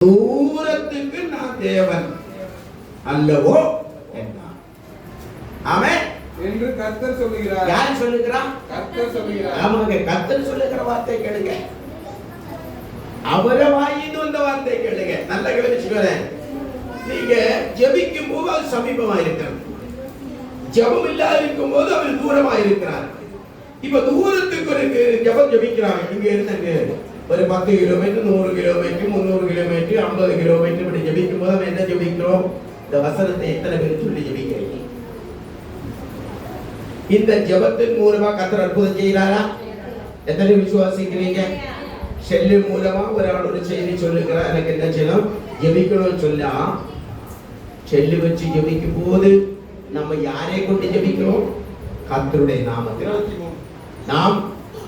தூரத்துக்கு நான் தேவன் அல்லவோ என்றார். ஆமென் என்று கர்த்தர் சொல்லுகிறார். யார் சொல்லுகிறார்? கர்த்தர் சொல்லுகிறார். ஆமாங்க, கர்த்தர் சொல்லுகிற வார்த்தை கேளுங்க. அவர வாயின்னு வந்த வார்த்தை கேளுங்க. நல்ல கவனிச்சுக்கோங்க. நீங்க ஜெபிக்கும் போது அவர் சமீபமா இருக்கிறார், ஜெபம் இல்லாத இருக்கும் போது அவர் தூரமா இருக்கிறார். இப்ப தூரத்துக்கு ஒரு ஜெபம் ஜெபிக்கிறாங்க. இங்க இருந்தாங்க ஒரு 10 கிலோமீட்டர், 100 கிலோமீட்டர், 300 கிலோமீட்டர், 50 கிலோமீட்டர் இப்படி ஜெபிக்கும் போது என்ன ஜெபிக்கிறோம்? இந்த வசனத்தை எத்தனை பேர் சொல்லி ஜெபிக்கிறீங்க? இந்த ஜெபத்தின் மூலமா கர்த்தர் அற்புதம் செய்கிறாரா? எத்தனை விசுவாசிக்கிறீங்க? செல்லு மூலமா ஒரு ஆள் ஒரு செய்தி சொல்லுகிறார், எனக்கு என்ன செய்யணும் ஜெபிக்கணும்னு சொல்லா, செல்லு வச்சு ஜெபிக்கும் போது நம்ம யாரை கொண்டு ஜெபிக்கிறோம்? கர்த்தருடைய நாமத்தில். நாம்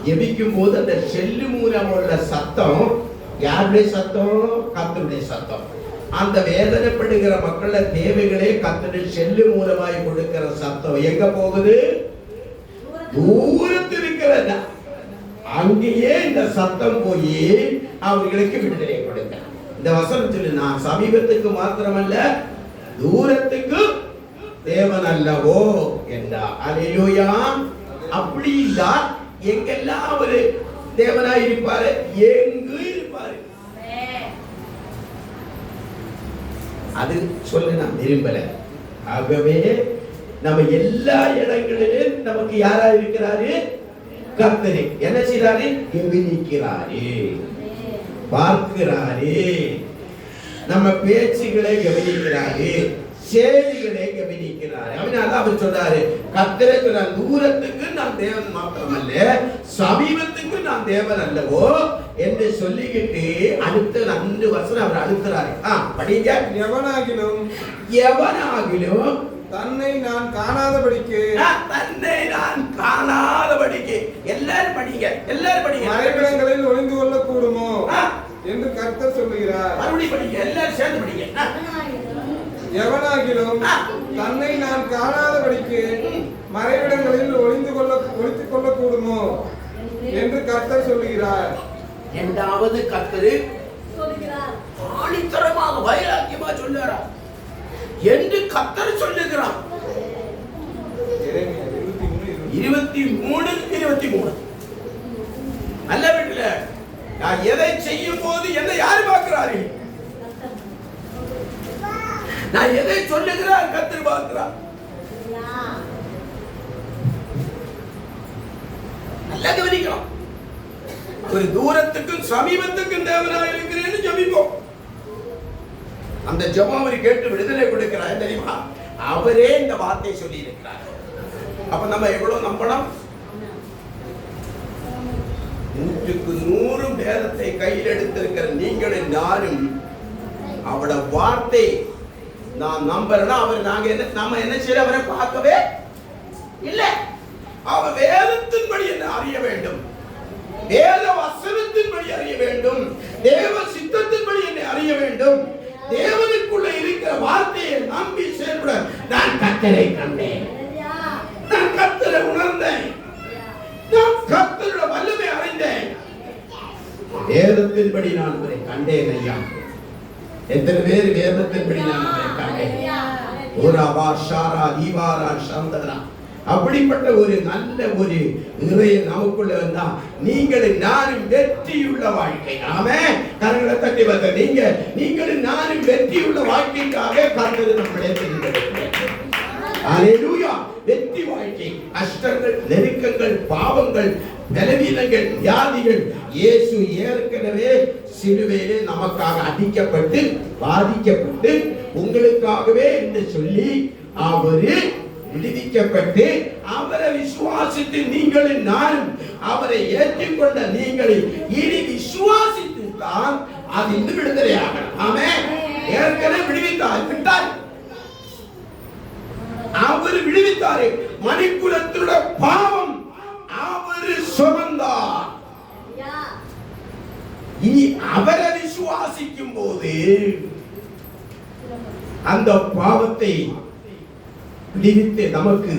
ஜெபிக்கும் போது அந்த செல்லு மூலம் உள்ள சத்தம் யாருடைய சத்தம்? கர்த்தருடைய சத்தம். அந்த வேதனைப்படுகிற மக்கள தேவைகளே கர்த்தருடைய செல்லு மூலமாய் கொடுக்கிற சத்தம் எங்க போகுது? தூரத்தில் இருக்கிறதா அங்கேயே இந்த சத்தம் போய் அவர்களுக்கு விடுதலை கொடுக்க. இந்த வசனம் சொல்லு, நான் சமீபத்துக்கு மாத்திரமல்ல தூரத்துக்கு தேவன் அல்லவோ என்றார். அல்லேலூயா. அப்படி இல்ல, எங்கெல்லாம் ஒரு தேவனாய் இருப்பாரு, எங்கு இருப்பாரு. அது சொல்ல நான் விரும்பல. ஆகவே நம்ம எல்லா இடங்களிலும் நமக்கு யாரா இருக்கிறாரு? கர்த்தரே. என்ன செய்றாரு? கவனிக்கிறாரு, பார்க்கிறாரு, நம்ம பேச்சுகளை கவனிக்கிறாரு, செய்திகளை கவனிக்கிறாரு. அதனால அவர் சொல்றாரு, கர்த்தரே சொல்றார், தூரத்துக்கு நான் தேவன் மாத்திரமல்ல சமீபத்துக்கு நான் தேவன் அல்லவோ என்று சொல்லிக்கிட்டு அடுத்த 2 வசனம் அவர் அழுத்துறாரு. படிங்க. எவனாகிலும் தன்னை நான் காணாதபடிக்கு எல்லாரும் படிங்க, எல்லாரும் படிங்க. மறைவிடங்களில் ஒளிந்து கொள்ள கூடுமோ என்று கர்த்தர் சொல்லுகிறார். மறுபடியும் படிங்க, எல்லாரும் சேர்ந்து படிங்க. எவனாகிலும் தன்னை நான் காணாதபடிக்கு மறைவிடங்களில் ஒளித்துக் கொள்ள கூடுமோ என்று கர்த்தர் சொல்லுகிறார். இரண்டாவது கர்த்தர் சொல்லுகிறார், ஆணித்தரமாக வைராக்கியமா சொல்லுறா என்று கர்த்தர் சொல்லுகிறார். 23 நல்ல வீட்டுல நான் எதை செய்யும் போது என்ன யாரு பார்க்கிறாரு? நான் எதை சொல்லுகிறார் கர்த்தர் பார்க்கிறார். நல்லா கவனிக்கலாம். ஒரு தூரத்துக்கும் சமீபத்துக்கும் தேவனாய் இருக்கிறேன்னு ஜெபிப்போம். அந்த ஜெபம் அவர் கேட்டு விடுதலை கொடுக்கிறார் தெரியுமா? அவரே இந்த வார்த்தை சொல்லி இருக்கிறார். அப்ப நம்ம எவ்வளவு நம்பணும்? 100க்கு 100 வேதத்தை கையில் எடுத்திருக்கிற நீங்களும் நானும் அவட வார்த்தை நான் நம்பறேன்னா அவர் நம்ம என்ன செய்ய அவரை பார்க்கவே இல்லை. அவர் வேதத்தின்படி என்ன அறிய வேண்டும், வேத வசனத்தின்படி அறிய வேண்டும், தேவ சித்தத்தின்படி என்னை அறிய வேண்டும். தேவனுக்குள்ள இருக்கிற வார்த்தையை நம்பி செயல்பட நான் கர்த்தரை கண்டேன், நான் கர்த்தரை உணர்ந்தேன், நான் கர்த்தருடைய வல்லமை அறிந்தேன். வேதத்தின்படி நான் அவரை கண்டேன். ஐயா, எத்தனை பேர் வேதத்தின்படி நான் அவரை கண்டேன்? அப்படிப்பட்ட ஒரு நல்ல ஒரு நிறைய நமக்குள்ள வந்தா நீங்களும் நானும் வெற்றியுள்ள வாழ்க்கை. ஆமென். கரங்களை தட்டி பார்த்த நீங்களும் நானும் வெற்றியுள்ள வாழ்க்கைக்காக கர்த்தர் நம்மளே தெரிந்திருக்கிறார். அல்லேலூயா. வெற்றி வாழ்க்கை. கஷ்டங்கள், நெருக்கங்கள், பாவங்கள், பலவீனங்கள், வியாதிகள் இயேசு ஏற்கனவே சிலுவையிலே நமக்காக அடிக்கப்பட்டு பாதிக்கப்பட்டு உங்களுக்காகவே என்று சொல்லி அவரு விடுவிக்கப்பட்டு அவரை விசுவாசித்து நீங்களும் நானும் அவரை ஏற்றுக்கொண்ட நீங்களை இனி விசுவாசித்து தான் அது இந்த விடுதலை ஆகணும். ஆமென். ஏற்கனவே விடுவித்தார், அவர் விடுவித்தாரு. மனிதகுலத்தோட பாவம் அவர் சுமந்தார். இனி அவரை விசுவாசிக்கும் போது அந்த பாவத்தை விடுவித்து நமக்கு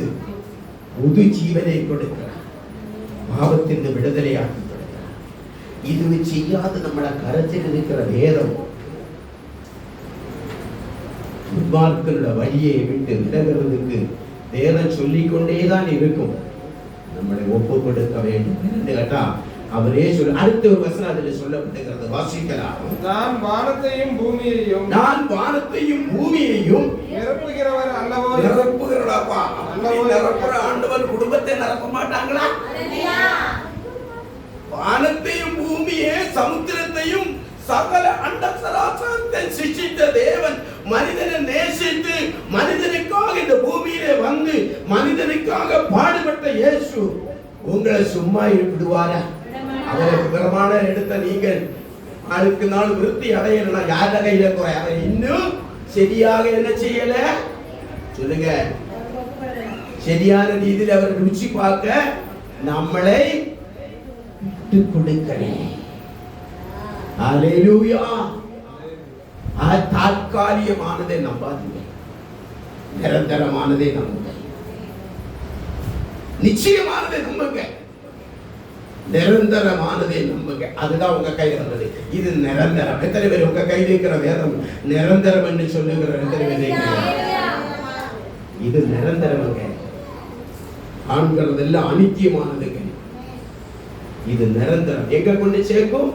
புது ஜீவனை கொடுக்கிறார், பாவத்தின் விடுதலை ஆக்கி கொடுக்கிறார். இது செய்யாத நம்மள கரத்தில் இருக்கிற வேதம் துன்மார்க்கனோட வழியை விட்டு விலகுவதற்கு வேதம் சொல்லிக்கொண்டேதான் இருக்கும். நம்மளை ஒப்பு கொடுக்க வேண்டும் என்று கேட்டா அவரே சொல்ல. அடுத்த ஒரு வசனம் அதில் சொல்லப்பட்டிருக்கிறது, வாசிக்கலாம். நான் வானத்தையும் பூமியையும் நிரப்புகிறவர் அல்லவோ. நிரப்புகிறவராப்பா. நிரப்புற ஆண்டவர் குடும்பத்தை நிரப்ப மாட்டாங்களா? வானத்தையும் பூமியே சமுத்திரத்தையும் சகல அண்ட சராசரத்தை சிருஷ்டித்த தேவன் மனிதனை நேசித்து மனிதனுக்காக இந்த பூமியிலே வந்து மனிதனுக்காக பாடுபட்ட இயேசு உங்களை சும்மா விடுவாரா? அவரை பிரமாணம் எடுத்த நீங்கள் நாளுக்கு நாள் விருத்தி அடையலாம். யார கையில குறை? அவர் இன்னும் சரியாக என்ன செய்யல சொல்லுங்க. சரியான ரீதியில் அவர் ருச்சி பார்க்க நம்மளை விட்டு கொடுக்கிறேன். அல்லேலூயா. தாற்காலிகமானதை நம்பாதீங்க, நிரந்தரமானதை நம்புங்க, நிச்சயமானதை நம்புங்க, நிரந்தரமானதை நம்புங்க. அதுதான் உங்க கையில் இருந்தது. இது நிரந்தரம். எத்தனை பேர் உங்க கையில் இருக்கிற வேதம் நிரந்தரம் என்று சொல்லுகிற எத்தனை பேர்? இது நிரந்தரமுங்க. காண்கிறதெல்லாம் அனித்தியமானதுங்க. இது நிரந்தரம். எங்க கொண்டு சேர்க்கும்?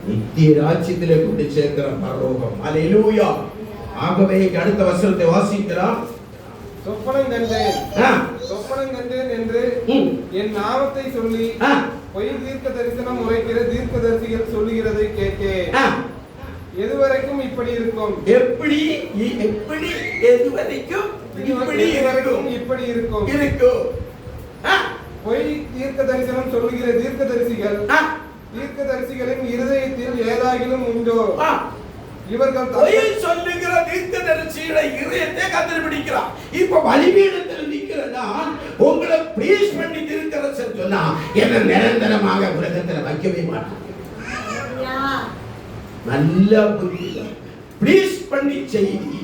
நித்திய ராஜ்யத்திலே கொண்டு சேர்க்கிற பரலோகம். அல்லேலூயா. ஆகவே அடுத்த வசனத்தை வாசிக்கலாம். சொப்பனம் கண்டேன் என்று என் நாமத்தை சொல்லி பொய் தீர்க்க தரிசனம் உரைக்கிற தீர்க்கதரிசிகள் சொல்லுகிறதை கேட்டேன். எதுவரைக்கும் இப்படி இருக்கும்? எப்படி எதுவரைக்கும் இப்படி இருக்கும்? பொய் தீர்க்க தரிசனம் சொல்லுகிற தீர்க்கதரிசிகளின் இருதயத்தில் ஏதாகிலும் உண்டோ? இவர்கள் பொய் சொல்லுகிற தீர்க்கதரிசிகளை இருதயத்தை கண்டுபிடிக்கிறார். இப்ப பலிபீடத்தில் நிக்கிறதா உங்களை ப்ளீஸ் பண்ணி தீர்க்கதரிசனம் சொன்னா என்ன நிரந்தரமாக உலகத்தில் வைக்கவே மாட்டாங்க. நல்ல புரியுது. ப்ளீஸ் பண்ணி செய்தி,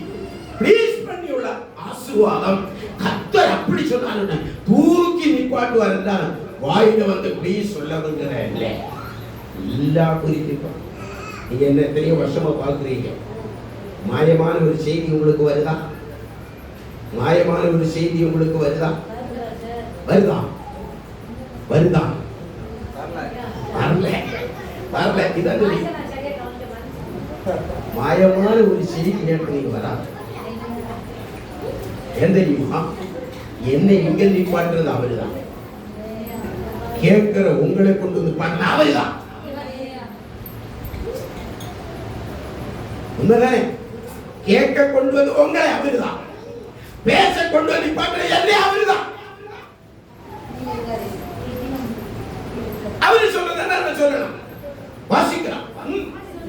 ப்ளீஸ் பண்ணி உள்ள ஆசீர்வாதம் கர்த்தர் அப்படி சொன்னாலும் தூக்கி நிப்பாட்டுவார் என்றால் வாயில வந்து ப்ளீஸ் சொல்லணுங்கிற இல்லை. எல்லா புரிஞ்சுப்பா. நீங்க என்ன எத்தனையோ வருஷமா பார்க்குறீங்க. மாயமான ஒரு செய்தி உங்களுக்கு வருதா? மாயமான ஒரு செய்தி உங்களுக்கு வருதா? வரல. இதான் மாயமான ஒரு செய்தி நேற்று நீங்க வரா. ஏன் தெரியுமா? என்னை இங்க நிப்பாட்டுறது அவருதான். கேட்கிற உங்களை கொண்டு வந்து பண்ண அவருதான். உண்மைதானே? கேட்க கொண்டு வந்து உங்களை அவருதான். பேச கொண்டு வந்து நிப்பாட்டுற என்னை அவருதான். அவரு சொல்றதுன்னா நான் சொல்லணும். வாசிக்கலாம்.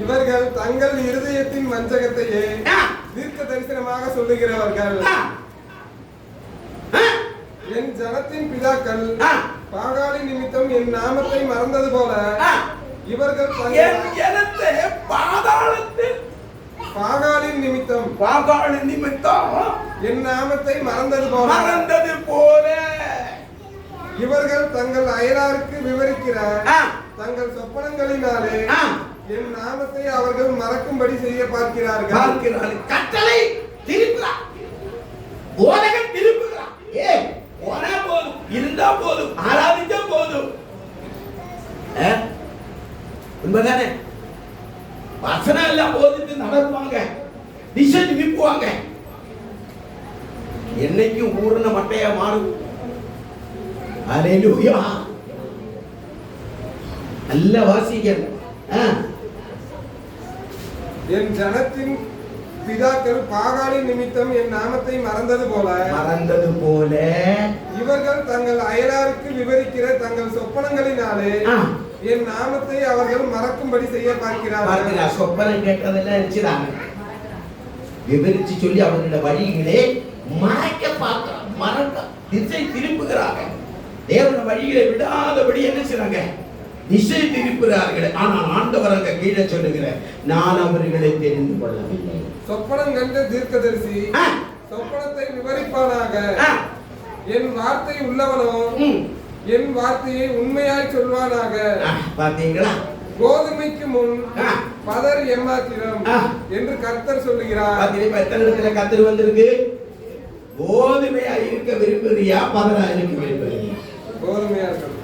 இவர்கள் தங்கள் இருதயத்தின் வஞ்சகத்தையே தீர்க்க தரிசனமாக சொல்லுகிறவர்கள். என் ஜனத்தின் பிதாக்கள் பாகாலின் நிமித்தம் என் நாமத்தை மறந்தது போல இவர்கள் பாகாலின் நிமித்தம் என் நாமத்தை மறந்தது போல இவர்கள் தங்கள் அயலாருக்கு விவரிக்கிற தங்கள் சொப்பனங்களினாலே என் நாமத்தை அவர்கள் மறக்கும்படி செய்ய பார்க்கிறார்கள். கட்டளை திருப்புகிறார், போதகன் திருப்புகிறார். போனா போதும், இருந்தா போதும், ஆராதிச்சா போதும். உண்மைதானே? வசனம் எல்லாம் போதிட்டு நடப்பாங்க, திசை திருப்புவாங்க. என்னைக்கும் ஊர்ன மட்டையா மாறும். அல்லேலூயா. நல்ல வாசிகள். என் ஜனத்தின் பிதாக்கள் பாகாலின் நிமித்தம் என் நாமத்தை மறந்தது போல இவர்கள் தங்கள் அயலாருக்கு விவரிக்கிற தங்கள் சொப்பனங்களினாலே என் நாமத்தை அவர்கள் மறக்கும்படி செய்ய பார்க்கிறார்கள். சொப்பனம் கேட்டதெல்லாம் இருந்துச்சுதாங்க விவரிச்சு சொல்லி அவர்களுடைய வழிகளே மறைக்க பார்க்கிறாங்க, மறக்க திசை திருப்புகிறாங்க. தேவனுடைய வழிகளை விடாதபடி என்ன செய்றாங்க? திசை திருப்புகிறார்கள். ஆனால் ஆண்டவர் அங்க கீழே சொல்லுகிறார், நான் அவர்களை தெரிந்து கொள்ளவில்லை. சொப்பனம் கண்ட தீர்க்கதரிசி சொப்பனத்தை விவரிப்பானாக. என் வார்த்தை உள்ளவனோ என் வார்த்தையை உண்மையாய் சொல்வானாக. பாத்தீங்களா? கோதுமைக்கு முன் பதர் எம்மாத்திரம் என்று கர்த்தர் சொல்லுகிறார். பாத்தீங்களா எத்தனை இடத்துல கர்த்தர் வந்திருக்கு? கோதுமையா இருக்க விரும்புறியா பதரா இருக்க விரும்புறியா? கோதுமையா இருக்கணும்.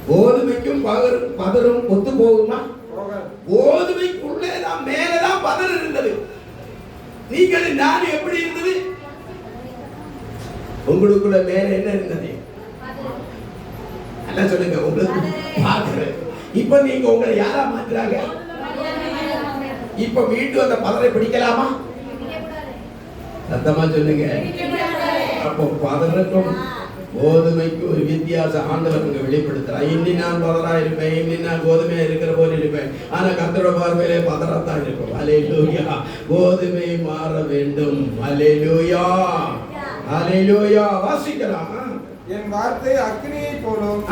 கோதுமைக்கும் பதரும் ஒத்து போகுமா? போகாது. கோதுமைக்குள்ளே தான் மேலதான் பதர் இருந்தது. நீங்கள் நான் எப்படி இருந்தது? உங்களுக்குள்ள மேல என்ன இருந்தது? என்ன சொல்லுங்க? உங்களுக்கு பதர். இப்ப நீங்க உங்களை யாரா மாத்துறாங்க? இப்ப மீண்டும் அந்த பதரை பிடிக்கலாமா? சத்தமா சொல்லுங்க. அப்போ பதருக்கும் கோதுமைக்கு ஒரு வித்தியாசம் ஆண்டவர் இங்க வெளிப்படுத்துறார். இன்னி நான் பதரா இருப்பேன், இன்னி நான் கோதுமையா இருக்கிற போல இருப்பேன். ஆனா கர்த்தரோட பார்வையிலே பதரா தான் இருக்கும். அல்லேலூயா. கோதுமை மாற வேண்டும். அல்லேலூயா, அல்லேலூயா. வாசிக்கலாம். என் வார்த்தை அக்னியை போலும்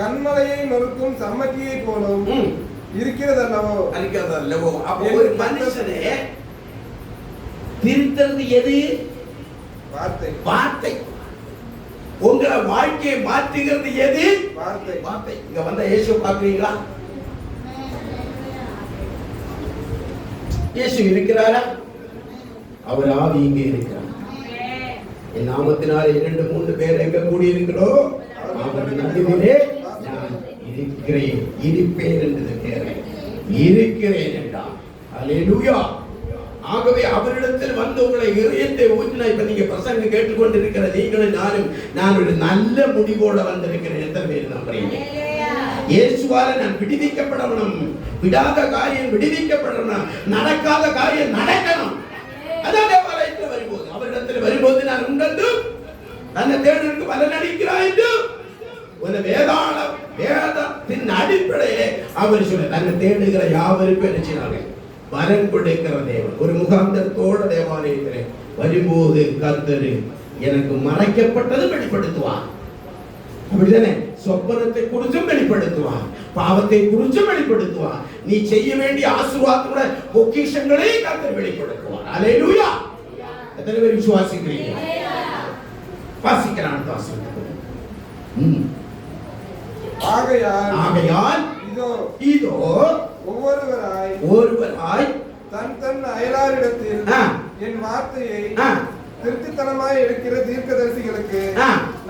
கண்மலையை நொறுக்கும் சம்மட்டியை போலும் இருக்கிறதல்லவோ. இருக்கிறதல்லவோ. அப்போ ஒரு மனுஷனே திருத்தறது எது? வார்த்தை. வார்த்தை. உங்களை வாழ்க்கையை மாற்றுகிறது எது? வார்த்தை. வார்த்தை. இங்க வந்த இயேசு பாக்குறீங்களா? இயேசு இருக்கிறாரா? அவர் ஆவி இங்கே இருக்கிறார். என் நாமத்தினாலே 2-3 பேர் எங்க கூடி இருக்கிறோ அவர் நடுவிலே நான் இருக்கிறேன், இருப்பேன் என்று கேட்கிறேன். இருக்கிறேன் என்றார். அல்லேலூயா. ஆகவே அவரிடத்தில் வந்து உங்களை இதயத்தை ஊற்றினா இப்ப நீங்க பிரசங்க கேட்டுக்கொண்டிருக்கிற நீங்களும் நானும் நான் ஒரு நல்ல முடிவோட வந்திருக்கிறேன். எத்தனை பேர் நம்புறீங்க? இயேசுவால நான் விடுவிக்கப்படணும். விடாத காரியம் விடுவிக்கப்படணும். நடக்காத காரியம் நடக்கணும். அதான் தேவாலயத்தில் வரும்போது அவரிடத்தில் வரும்போது நான் உண்டு தன்னை தேடுக்கு பலன் அளிக்கிறாய் என்று வேதத்தின் அடிப்படையிலே அவர் சொல்ல தன்னை தேடுகிற யாவருக்கும் நினைச்சாங்க வரம் கொடுக்கிற தேவன். ஒரு முகாந்தத்தோட தேவாலயத்திலே வரும்போது கர்த்தர் எனக்கு மறைக்கப்பட்டது வெளிப்படுத்துவார். அப்படிதானே? சொப்பனத்தை குறிச்சும் வெளிப்படுத்துவார், பாவத்தை குறிச்சும் வெளிப்படுத்துவார், நீ செய்ய வேண்டிய ஆசீர்வாதத்தோட பொக்கிஷங்களை கர்த்தர் வெளிப்படுத்துவார். அல்லேலூயா. எத்தனை பேர் விசுவாசிக்கிறீங்க? வாசிக்கிறான் வாசிக்கிறேன். ஆகையால் இதோ ஒருவராய் தன் அயலாரிடத்தில் என் வார்த்தையை திருட்டுத்தனமாய் எடுக்கிற தீர்க்கதரிசிகளுக்கு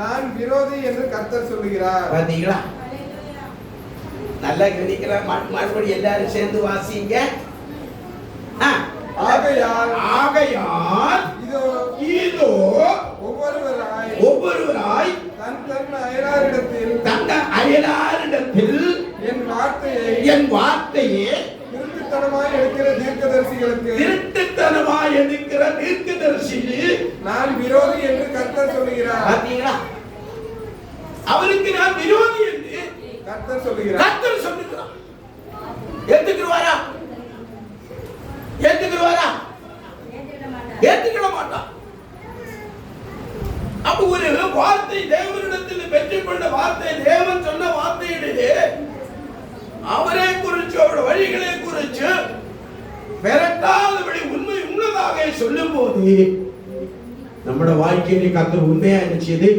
நான் விரோதி என்று கர்த்தர் சொல்லுகிறார். பாத்தீங்களா? நல்லா கவனிக்கிற மறுபடி எல்லாரும் சேர்ந்து வாசிங்க. ஆகையால் இதோ ஒவ்வொருவராய் தன் அயலாரிடத்தில் என் வார்த்தையை திருட்டுத்தனமாய் எடுக்கிற தீர்க்கதரிசிக்கு நான் விரோதி என்று கர்த்தர் சொல்லுகிறார். பாத்தீங்களா? அவருக்கு நான் விரோதி என்று கர்த்தர் சொல்லுகிறார். கர்த்தர் சொல்லுகிறார். ஏத்துக்குவாரா? ஏத்துக்குவாரா? ஏத்துக்கிட மாட்டான். அப்ப ஒரு வார்த்தை தேவனிடத்தில் பெற்றுக்கொண்ட வார்த்தை, தேவன் சொன்ன வார்த்தையிலே அவரை குறித்து அவருடைய வழிகளை குறித்து விரட்டாதபடி உண்மை உன்னதாக சொல்லும் போது நம்முடைய வாழ்க்கையிலே கர்த்தர் உண்மையா நினைச்சது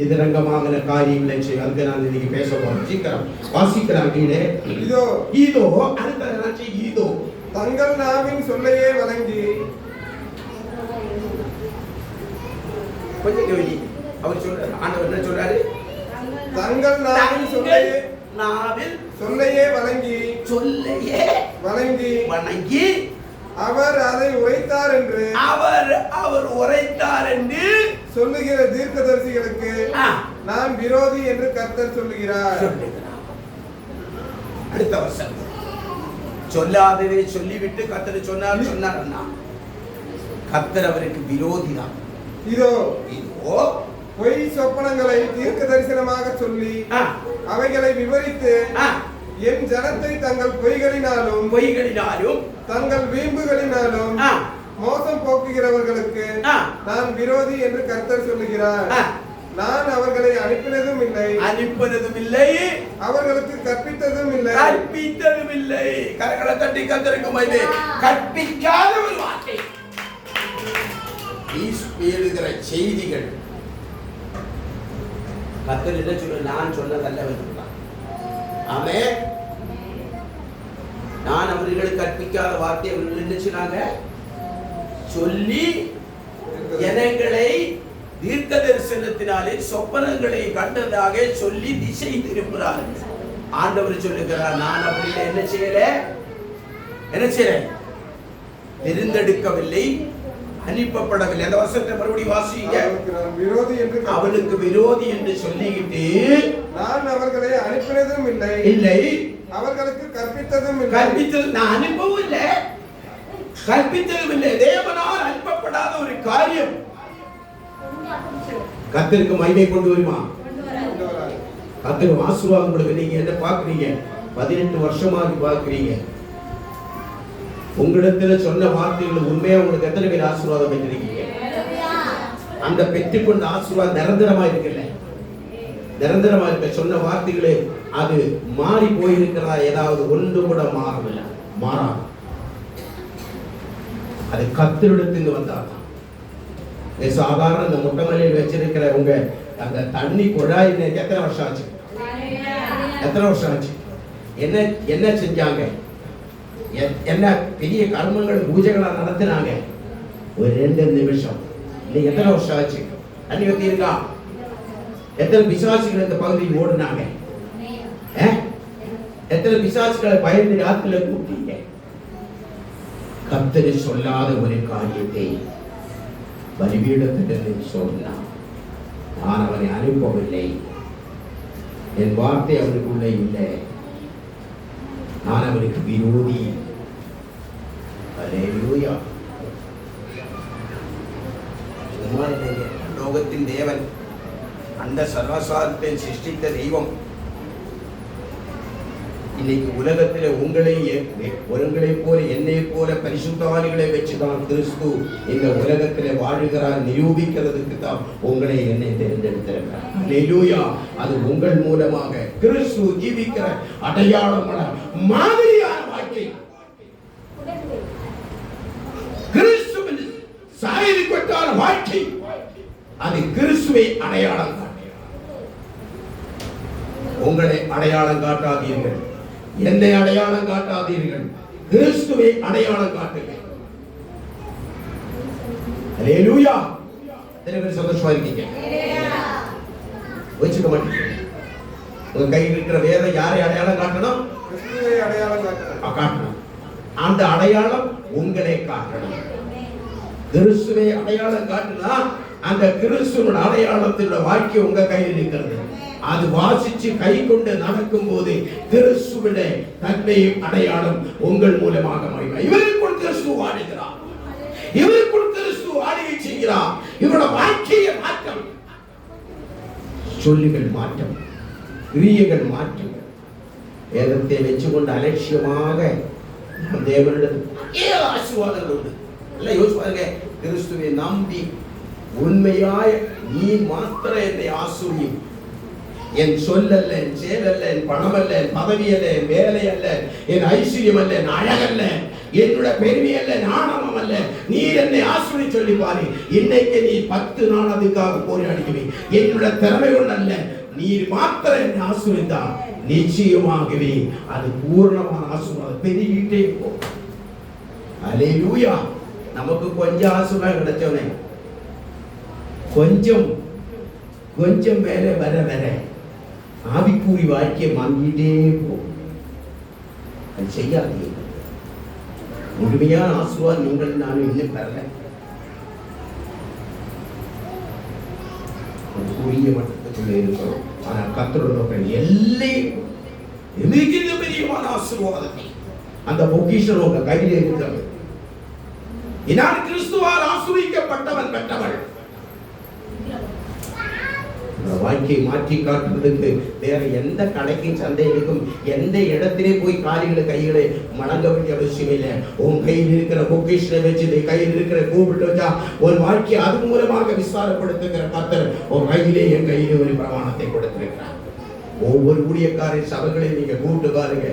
இதரங்கமாக காரியங்களை செய்ய. அதுக்கு நான் இன்னைக்கு பேச போறேன். சீக்கிரம் வாசிக்கிறாங்க. இதோ அடுத்த இதோ தங்கள் நாவின் சொல்லையே வழங்கி கொஞ்சம் கவனி. அவர் சொல்றாரு, ஆண்டவர் என்ன சொல்றாரு? தங்கள் நாவின் சொல்லையே வணங்கி அவர் அதை உரைத்தார் என்று சொல்லுகிற தீர்க்கதரிசிகளுக்கு நான் விரோதி என்று கர்த்தர் சொல்லுகிறார். அடுத்த வசனம் சொல்லாததை சொல்லிவிட்டு கர்த்தர் சொன்னார்னா கர்த்தர் அவருக்கு விரோதி தான். இதோ பொய் சொப்பனங்களை தீர்க்க தரிசனமாக சொல்லி அவைகளை விவரித்து என் ஜனத்தை தங்கள் பொய்களினாலும் தங்கள் வீம்புகளினாலும் மோசம் போக்குகிறவர்களுக்கு நான் விரோதி என்று கர்த்தர் சொல்லுகிறார். நான் அவர்களை அனுப்பினதும் இல்லை, அவர்களுக்கு கற்பித்ததும் இல்லை. கரங்களை தட்டி கர்த்தருக்கு மகிமை. கற்பிக்காத ஒரு வார்த்தை எழுதுகிற செய்திகள் கர்த்தர் என்ன சொல்ல நான் சொன்னதல்ல. ஆமென். நான் அவர்களுக்கு கற்பிக்காத வார்த்தை அவர்கள் என்ன சொன்னாங்க? சொல்லி ஜனங்களை தீர்க்க தரிசனத்தினாலே சொப்பனங்களை கண்டதாக சொல்லி திசை திரும்புகிறார்கள். ஆண்டவர் சொல்லுகிறார், நான் அவர்களை என்ன செய்யல? தெரிந்தெடுக்கவில்லை, அனுப்பப்படவில்லை. அந்த வசனத்தை மறுபடியும் வாசிங்க. அவனுக்கு விரோதி என்று சொல்லிக்கிட்டு நான் அவர்களை அனுப்பினதும் இல்லை, அவர்களுக்கு கற்பித்ததும் இல்லை. நான் அனுப்பவும் இல்லை, கற்பித்ததும் இல்லை. தேவனால் அனுப்பப்படாத ஒரு காரியம் கர்த்தருக்கு மகிமை கொண்டு வருமா? கர்த்தருக்கு ஆசீர்வாதம் கொடுக்க. நீங்க என்ன பாக்குறீங்க? 18 வருஷமாக பாக்குறீங்க. உங்களிடத்துல சொன்ன வார்த்தைகள் உண்மையா உங்களுக்கு எத்தனை பேர் ஆசீர்வாதம் பெற்றிருக்கீங்க? அந்த பெற்றுக்கொண்ட ஆசீர்வாதம் நிரந்தரமா இருக்குல்ல? நிரந்தரமா இருக்க சொன்ன வார்த்தைகளே அது மாறி போயிருக்கிறதா? ஏதாவது ஒன்று கூட மாறவில்லை, மாறாது. அது கர்த்தரிடத்திலிருந்து வந்தாதான். சாதாரண இந்த முட்டமலையில் வச்சிருக்கிற உங்க அந்த தண்ணி குழாய் எத்தனை வருஷம் ஆச்சு? எத்தனை வருஷம் ஆச்சு? என்ன செஞ்சாங்க? என்ன பெரிய கர்மங்கள் பூஜைகளா நடத்தினாங்க? ஒரு 2 நிமிஷம். இன்னைக்கு எத்தனை வருஷம் ஆச்சு? தண்ணி வத்தி இருக்கா? எத்தனை பிசாசுகள் இந்த பகுதியில் ஓடுனாங்க? எத்தனை பிசாசுகளை பயந்து ராத்திரில கூப்பிட்டீங்க? கர்த்தர் சொல்லாத ஒரு காரியத்தை பலிபீடத்திலிருந்து சொன்னான். நான் அவனை அனுப்பவில்லை, என் வார்த்தை அவனுக்குள்ளே இல்லை, நான் அவனுக்கு விரோதி. அல்லேலூயா. லோகத்தின் தேவன், அந்த சர்வசாரத்தை சிருஷ்டித்த தெய்வம் இன்னைக்கு உலகத்தில் உங்களை போல என்னை போல பரிசுத்தாளிகளை வச்சுதான் கிறிஸ்து இந்த உலகத்தில் வாழுகிறார் நிரூபிக்கிறதுக்கு தான் உங்களை என்னை தேர்ந்தெடுத்திருக்கிறார். அல்லேலூயா. அது உங்கள் மூலமாக கிறிஸ்து ஜீவிக்கிற அடையாளமான மாதிரியான வாழ்க்கை, கிறிஸ்துவின் சாயலுக்குட்டான வாழ்க்கை, அது கிறிஸ்துவை அடையாளம் காட்டு. உங்களை அடையாளம் காட்டாதீர்கள், என்னை அடையாளம் காட்டாதீர்கள், கிறிஸ்துவை அடையாளம் காட்டுங்கள். அல்லேலூயா. எத்தனை பேர் சந்தோஷமா இருக்கீங்க? வச்சுக்க மாட்டீங்க. உங்க கையில் இருக்கிற வேதம் யாரை அடையாளம் காட்டணும்? கிறிஸ்துவை அடையாளம் காட்டணும். அந்த அடையாளம் உங்களை காட்டணும். கிறிஸ்துவை அடையாளம் காட்டினா அந்த கிறிஸ்துவின் அடையாளத்தினுடைய வாழ்க்கை உங்க கையில் இருக்கிறது. அது வாசிச்சு கை கொண்டு நடக்கும் போது கிறிஸ்துவின் தன்மையும் அடையாளம் உங்கள் மூலமாக மகிமை. இவருக்குள் கிறிஸ்து வாழுகிறார், இவருக்குள் கிறிஸ்து ஆளுகை செய்கிறார். இவரோட வாழ்க்கையை மாற்றம், சொல்லுகள் மாற்றம், கிரியைகள் மாற்றம். வேதத்தை வச்சுக்கொண்டு அலட்சியமாக நம் தேவனிடம் ஆசீர்வாதங்கள் உண்டு. எல்லாம் யோசிச்சு பாருங்க. கிறிஸ்துவை நம்பி உண்மையாய் நீ மாத்திர என்னை ஆசீர்வதி. என் சொல்லல்ல, என் செயலல்ல, என் பணம் அல்ல, என் பதவி அல்ல, என் வேலை அல்ல, என் ஐஸ்வர்யம் அல்ல, என் அழகல்ல, என்னோட பெருமை அல்ல, நாணம் அல்ல, நீர் என்னை ஆசீர்வதி சொல்லி பாரு. இன்னைக்கு நீ 10 நாள் அதுக்காக போராடுகிறேன். என்னோட திறமை ஒன்று அல்ல, நீர் மாத்திர என்னை ஆசீர்வதித்தா நிச்சயமாகவே அது பூர்ணமான ஆசீர்வாதம் பெருகிட்டே போகும். அல்லேலூயா. நமக்கு கொஞ்சம் ஆசீர்வாதம் கிடைச்சவனே, கொஞ்சம் மேலே வர வர ஆவிக்குறி வாழ்க்கையை வாங்கிட்டே போகும். அது செய்யாதீங்க. முழுமையான ஆசீர்வாதம் நீங்கள் நானும் இன்னும் பெறல. உரிய மட்டத்துக்குள்ள இருக்கிறோம். ஆனால் கர்த்தரோட எல்லை மிகுந்த பெரியமான ஆசீர்வாதத்தை அந்த பொக்கிஷன் உங்க கையிலே இருக்கிறது. நான் கிறிஸ்துவால் ஆசீர்வதிக்கப்பட்டவன் பெற்றவள். வாழ்க்கையை மாற்றி காட்டுறதுக்கு வேற எந்த கடைக்கும் சந்தைகளுக்கும் எந்த இடத்திலே போய் காரியங்களை கைகளை மடங்க வேண்டிய அவசியம் இல்லை. உன் கையில் இருக்கிற பொக்கிஷனை வச்சு கையில் இருக்கிற கூப்பிட்டு வச்சா உன் வாழ்க்கையை அது மூலமாக விசாரப்படுத்துகிற கர்த்தர் உன் கையிலே என் கையிலே ஒரு பிரமாணத்தை கொடுத்திருக்கிறார். ஒவ்வொரு ஊழியக்காரின் சபைகளை நீங்க கூப்பிட்டு பாருங்க.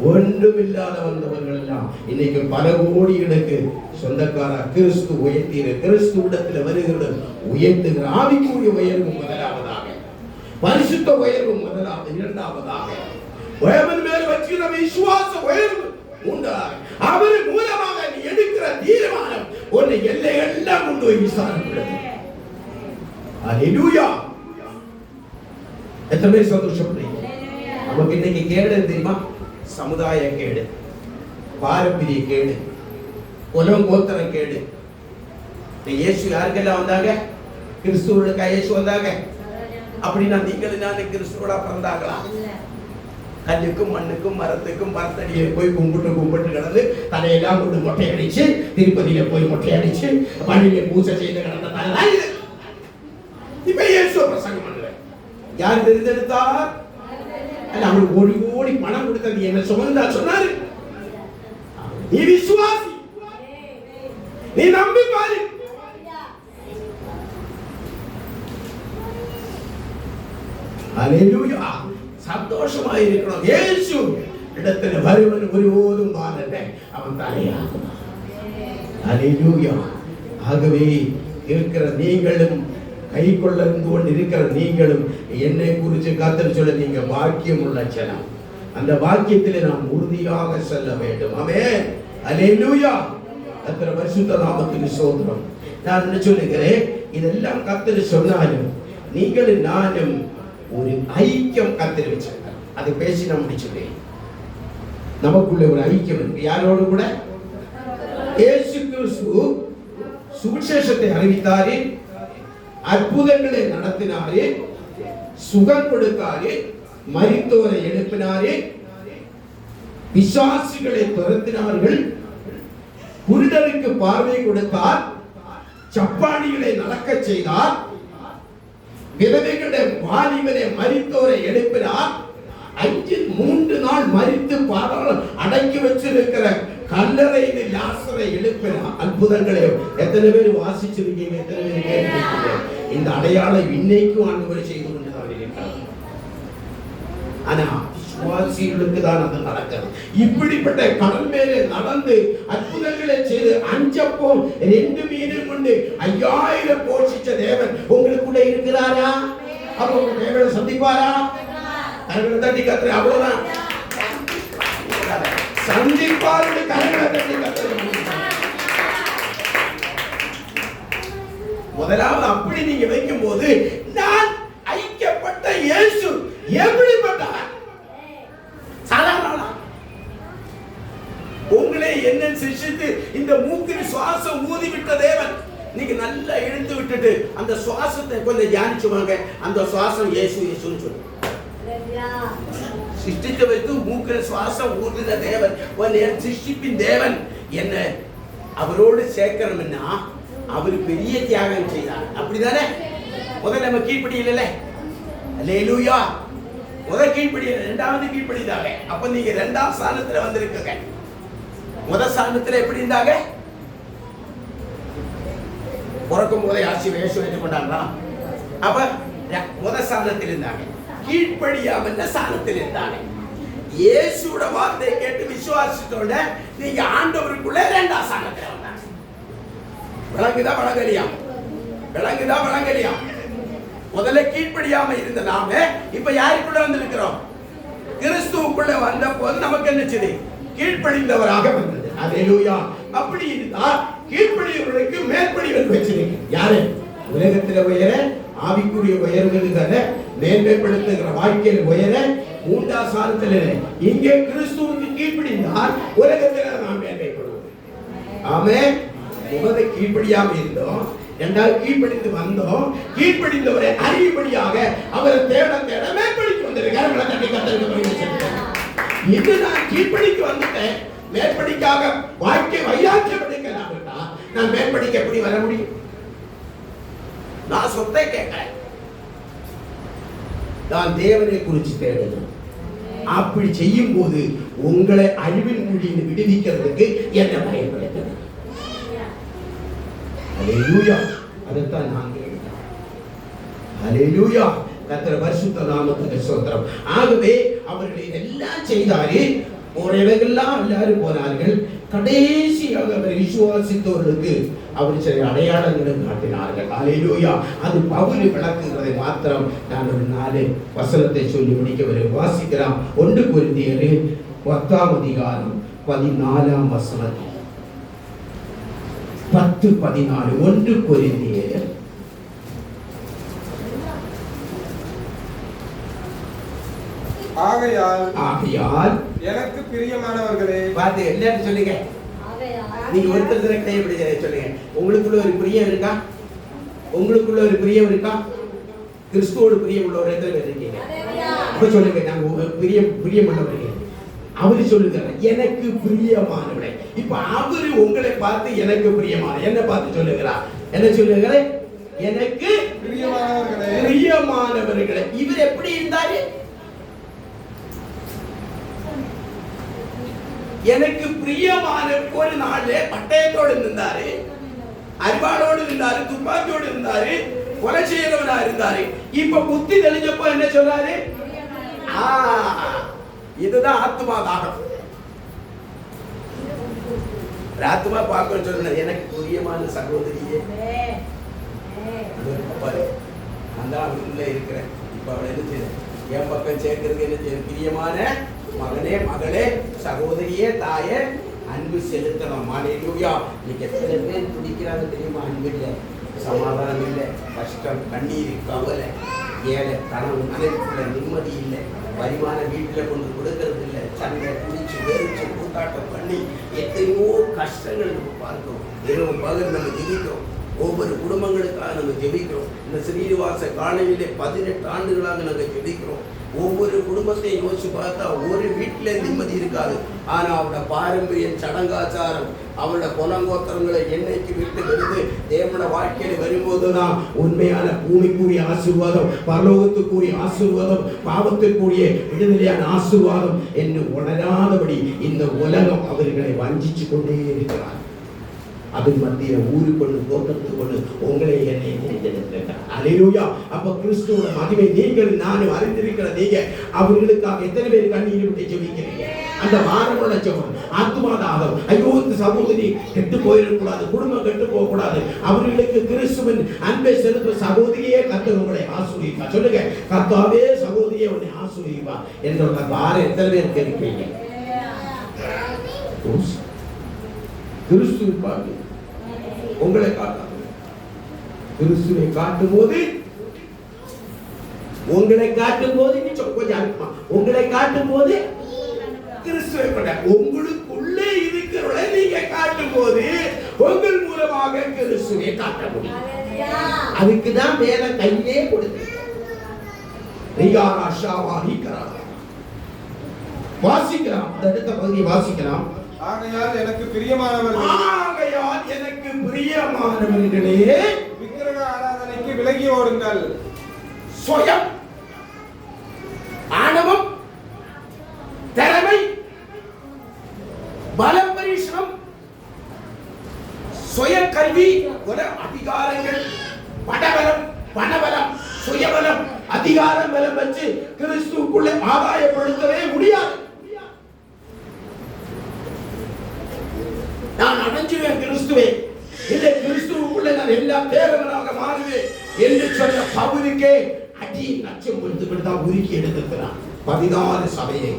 ஒன்றுமில்லாத வந்தவர்கள் எல்லாம் இன்னைக்கு பல கோடிகளுக்கு சொந்தக்காரா கிறிஸ்து உயர்த்திற கிறிஸ்துவிடத்தில் வருகிறது. உயர்த்துகிற ஆவிக்குரிய உயர்வு முதலாவதாக, பரிசுத்த உயர்வு முதலாவது, இரண்டாவதாக தேவன் மேல் வச்சிருக்கிற விசுவாசம் உயர்வு உண்டாகும். அவர் மூலமாக நீ எடுக்கிற தீர்மானம் உன்னை எல்லையெல்லாம் கொண்டு போய் விசாரிக்கிறது. ஹalleluya. எத்தனை சந்தோஷப்படுறீங்க? நமக்கு இன்னைக்கு கேடு தெரியுமா? சமுதாய கேடு, பாரம்பரிய கேடு, குலம் கோத்திரம் கேடு. இயேசு யாருக்கெல்லாம் வந்தாங்க? கிறிஸ்துவுக்கு இயேசு வந்தாங்க. அப்படின்னா நீங்கள் நான் கிறிஸ்துவோட பிறந்தாங்களா? கல்லுக்கும் மண்ணுக்கும் மரத்துக்கும் மரத்தடியை போய் கும்பிட்டு கிடந்து தலையெல்லாம் கொண்டு மொட்டை அடிச்சு திருப்பதியில போய் மொட்டை அடிச்சு மண்ணிலே பூஜை செய்து கிடந்த தலைதான் இது. இப்ப இயேசு பிரசங்கம் பண்ணல. யார் தெரிந்தெடுத்தார்? அவருக்கு ஒரு கோடி பணம் கொடுத்தது என்ன சுமந்தா சொன்னாரு. நீ விசுவாசி, நீ நம்பி பாரு. ஹalleluya. சந்தோஷமா இருக்கணும். இயேசு இடத்துல வருவன் ஒருபோதும் வாழல, அவன் தலையாகும். ஹalleluya. ஆகவே இருக்கிற நீங்களும் கை கொள்ளந்து கொண்டு இருக்கிற நீங்களும் என்னை குறித்து கர்த்தர் சொல்ல நீங்க பாக்கியம் உள்ள ஜனம். அந்த பாக்கியத்திலே நாம் உறுதியாக செல்ல வேண்டும். ஆமென். ஹalleluya. கர்த்தர் பரிசுத்த நாமத்துக்கு ஸ்தோத்திரம். நான் என்ன சொல்லுகிறேன், இதெல்லாம் கர்த்தர் சொன்னாலும் நீங்களும் நானும் ஒரு ஐக்கியம் கர்த்தர் வச்சிருக்கார். அதை பேசி நான் முடிச்சுட்டேன். நமக்குள்ள ஒரு ஐக்கியம் இருக்கு. யாரோடு கூட? இயேசு கிறிஸ்து சுவிசேஷத்தை அறிவித்தாரே, அற்புதங்களை நடத்தினாரே, சுகம் கொடுத்தாரே, மரித்தோரை எழுப்பினாரே, பிசாசுகளை துரத்தினார்கள், குருடருக்கு பார்வை கொடுத்தார், சப்பானிகளை நடக்க செய்தார், விதவைகளுடைய வாலிபனை மரித்தோரை எழுப்பினார், 3 நாள் மரித்து பாதாளம் அடக்கி வச்சிருக்கிற கல்லறையில் லாசரை எழுப்பினார். அற்புதங்களை எத்தனை பேர் வாசிச்சிருக்கீங்க? எத்தனை பேர் கேட்டிருக்கீங்க? இந்த அடையாளம் இன்னைக்கும் ஆண்டவர் செய்து கொண்டுதான் இருக்கிறார். ஆனா விசுவாசிகளுக்கு தான் அது நடக்கிறது. இப்படிப்பட்ட கடல் மேலே நடந்து அற்புதங்களை செய்து 5 அப்பம் 2 மீனும் கொண்டு 5000 போஷிச்ச தேவன் உங்களுக்குள்ள இருக்கிறாரா? அப்ப உங்க தேவனை சந்திப்பாரா? கரங்களை தட்டி கத்துற, அவ்வளவுதான். சந்திப்பாரு. கரங்களை தட்டி கத்துற. முதலாவது அப்படி நீங்க வைக்கும் போது நான் ஐக்கியப்பட்ட இயேசு எப்படிப்பட்டவர்? சாதாரண உங்களே என்ன சிருஷ்டித்து இந்த மூக்கில் சுவாசம் ஊதி விட்ட தேவன் நீங்க நல்லா இழுத்து விட்டுட்டு அந்த சுவாசத்தை கொஞ்சம் தியானிச்சுவாங்க. அந்த சுவாசம் இயேசு இயேசுன்னு சொல்லு. சிருஷ்டித்து வைத்து மூக்கில் சுவாசம் ஊதின தேவன், சிருஷ்டிப்பின் தேவன் என்ன அவரோடு சேர்க்கணும்னா அவர் பெரிய தியாகம் செய்தார். அப்படிதானே? முதல்ல நம்ம கீழ்ப்படி இல்ல. அல்லேலூயா. முதல் கீழ்ப்படி, இரண்டாவது கீழ்ப்படிதாங்க. அப்ப நீங்க 2ஆம் ஸ்தானத்துல வந்திருக்கீங்க. முதல் ஸ்தானத்துல எப்படி இருந்தாங்க? பிறக்கும் போதே ஆசீர்வாதம் இயேசு ஏற்றுக் கொண்டாங்களா? அப்ப முதல் ஸ்தானத்தில் இருந்தாங்க. கீழ்ப்படியாம ஸ்தானத்தில் இருந்தாங்க. இயேசுவோட வார்த்தையை கேட்டு விசுவாசத்தோட நீங்க ஆண்டவருக்குள்ள 2ஆம் ஸ்தானத்துல வந்தாங்க. விளங்குதா விளங்கலையா? விளங்குதா விளங்கலையா? முதல்ல கீழ்ப்படியாம இருந்த நாம இப்ப யாருக்குள்ள வந்திருக்கிறோம்? கிறிஸ்துவுக்குள்ள வந்த போது நமக்கு என்ன செய்து? கீழ்ப்படிந்தவராக வந்தது. அல்லேலூயா. அப்படி இருந்தா கீழ்ப்படியவர்களுக்கு மேற்படிகள் வச்சிருக்கு. யாரு? உலகத்துல உயர, ஆவிக்குரிய உயர்வுகளை மேன்மைப்படுத்துகிற வாழ்க்கையில் உயர 3ஆம் ஸ்தானத்தில் இங்கே கிறிஸ்துவுக்கு கீழ்ப்படிந்தால் உலகத்துல நாம் மேன்மைப்படுவோம். ஆமென். முதல்ல கீழ்ப்படியாம இருந்தோம், 2ஆவது கீழ்ப்படிந்து வந்தோம். கீழ்ப்படிந்தவரை அறியும்படியாக அவரை தேட தேட மேற்படிக்கு வந்திருக்காரு. இது நான் கீழ்ப்படிக்கு வந்துட்டேன், மேற்படிக்காக வாழ்க்கை வைராக்கியம் எடுக்கலாம். நான் மேற்படிக்க எப்படி வர முடியும்? நான் சொத்தை கேட்கிறேன், நான் தேவனை குறித்து தேடணும். அப்படி செய்யும் போது உங்களை அழிவின் முடிந்து விடுவிக்கிறதுக்கு என்ன பயன்படுத்தணும்? அல்லேலூயா. அதைத்தான் நான் கேட்கிறேன். அல்லேலூயா. கர்த்தர் பரிசுத்த நாமத்துக்கு ஸ்தோத்திரம். ஆகவே அவர்கள் இதெல்லாம் செய்தாரே, ஒரு இடங்கள்லாம் எல்லாரும் போனார்கள். கடைசியாக அவர் விசுவாசித்தவர்களுக்கு அவர் சில அடையாளங்களும் காட்டினார்கள். அல்லேலூயா. அது பவுல் விளக்குகிறதை மாத்திரம் நான் ஒரு 4 வசனத்தை சொல்லி முடிக்க வாசிக்கிறோம். 1 கொரிந்தியர் 10 14 வசனம். 10:14 1 கொரிந்தியர். ஆகையால் எனக்கு பிரியமானவர்களே, பார்த்து எல்லாரும் சொல்லுங்க. நீங்க ஒருத்தர் கையப்படி சொல்லுங்க. உங்களுக்குள்ள ஒரு பிரியம் இருக்கா? உங்களுக்குள்ள ஒரு பிரியம் இருக்கா? கிறிஸ்துவோடு பிரியம் உள்ளவர் எத்தனை பேர் இருக்கீங்க? அப்ப சொல்லுங்க, நாங்க பிரியம் உள்ளவர்கள். அவரு சொல்லுகிறார் எனக்கு பிரியமானவர்களே. இப்ப அவரு உங்களை பார்த்து எனக்கு பிரியமான என்ன பார்த்து சொல்லுகிறார்? என்ன சொல்லுகிறார்? எனக்கு பிரியமானவர்களே. இவர் எப்படி இருந்தாரு? எனக்கு பிரியமான ஒரு நாளே பட்டயத்தோடு இருந்தாரு, அரிவாளோடு இருந்தாரு, துப்பாக்கியோடு இருந்தாரு, கொலை செய்யறவனா இருந்தாரு. இப்ப புத்தி தெளிஞ்சப்போ என்ன சொல்றாரு? இதுதான் ஆத்மா தாகம். ஆத்மா பார்க்க சொல்ற எனக்கு பிரியமான சகோதரியே, நான் உள்ள இருக்கிறேன். இப்ப அவளை என்ன செய்ய என் பக்கம் சேர்க்கறதுக்கு என்ன செய்ய? பிரியமான மகனே, மகளே, சகோதரியே, தாயே, அன்பு செலுத்தணும். அல்லேலூயா. இன்னைக்கு எத்தனை பேர் துடிக்கிறாங்க தெரியுமா? அன்பு இல்லை, சமாதானம் இல்லை, கஷ்டம், கண்ணீர், கவலை, ஏழை, கணவன் மனைவிக்குள்ள நிம்மதி இல்லை, வருமானம் வீட்டில் கொண்டு கொடுக்கறது இல்லை, சண்டை குடிச்சு வெறிச்சு கூட்டாட்டம் பண்ணி எத்தனையோ கஷ்டங்கள் நம்ம பார்க்கிறோம். இரவு பகல் நம்ம ஜெபிக்கிறோம். ஒவ்வொரு குடும்பங்களுக்காக நம்ம ஜெபிக்கிறோம். இந்த ஸ்ரீனிவாச காலையிலே 18 ஆண்டுகளாக நாங்கள் ஜெபிக்கிறோம். ஒவ்வொரு குடும்பத்தையும் யோசிச்சு பார்த்தா ஒரு வீட்டில நிம்மதி இருக்காது. ஆனா அவரோட பாரம்பரியம், சடங்காச்சாரம், அவரோட குலங்கோத்திரங்களை என்னைக்கு விட்டு வருது தேவனோட வாழ்க்கையில வரும்போதுதான் உண்மையான பூமிக்குரிய ஆசீர்வாதம், பரலோகத்துக்குரிய ஆசீர்வாதம், பாவத்திற்குரிய விடுதலையான ஆசீர்வாதம் என்று உணராதபடி இந்த உலகம் அவர்களை வஞ்சிச்சு கொண்டே இருக்கிறார். அது மத்திய ஊருக்குள்ள தோட்டத்துக்குள்ள உங்களை என்னை தெரிந்திருக்கிறார். அல்லேலூயா. அப்ப கிறிஸ்துவோட மகிமை நீங்கள் நானும் அறிந்திருக்கிற நீங்க அவர்களுக்காக எத்தனை பேர் கண்ணீர் விட்டு ஜெபிக்கிறீங்க? அந்த வாரமோட ஜெபம், ஆத்மாதாகம். ஐயோ, இந்த சகோதரி கெட்டு போயிடக்கூடாது, குடும்பம் கெட்டு போக கூடாது, அவர்களுக்கு கிறிஸ்துவின் அன்பை செலுத்தும் சகோதரியே கர்த்தர் உங்களை ஆசீர்வதிப்பார். சொல்லுங்க, கர்த்தாவே சகோதரியே உன்னை ஆசீர்வதிப்பார் என்ற வாரம் எத்தனை பேர் கேட்கிறீங்க? கிறிஸ்துவை பார்த்து உங்களை காட்டாது. கிறிஸ்துவை காட்டும் போது உங்களை காட்டும் போது கொஞ்சம் அனுப்புமா, உங்களை காட்டும் போது கிறிஸ்துவை கொண்ட உங்களுக்குள்ளே இருக்கிறவளை நீங்க காட்டும் போது உங்கள் மூலமாக கிறிஸ்துவை காட்ட முடியும். அதுக்குதான் மேல கையிலே கொடுத்து வாசிக்கலாம். அடுத்த பகுதியை வாசிக்கலாம். ஆகையால் எனக்கு பிரியமானவர்களே, விக்கிரக ஆராதனைக்கு விலகி ஓடுங்கள். சுயம், ஆணவம், திறமை, பலம், பரிசுரம், சுய கல்வி, அதிகாரங்கள், படபலம், பணபலம், சுயபலம், அதிகாரம் பலம் வச்சு கிறிஸ்துவுக்குள்ளே ஆதாயப்படுத்தவே முடியாது. நான் அடைஞ்சுவேன் கிறிஸ்துவே, இல்லை கிறிஸ்துவுக்குள்ளே நான் எல்லாம் தேவனாக மாறுவேன் என்று சொன்ன பவுலுக்கே அடி நச்சம் கொடுத்துதான் உருக்கி எடுத்திருக்கிறான். 14 சபையை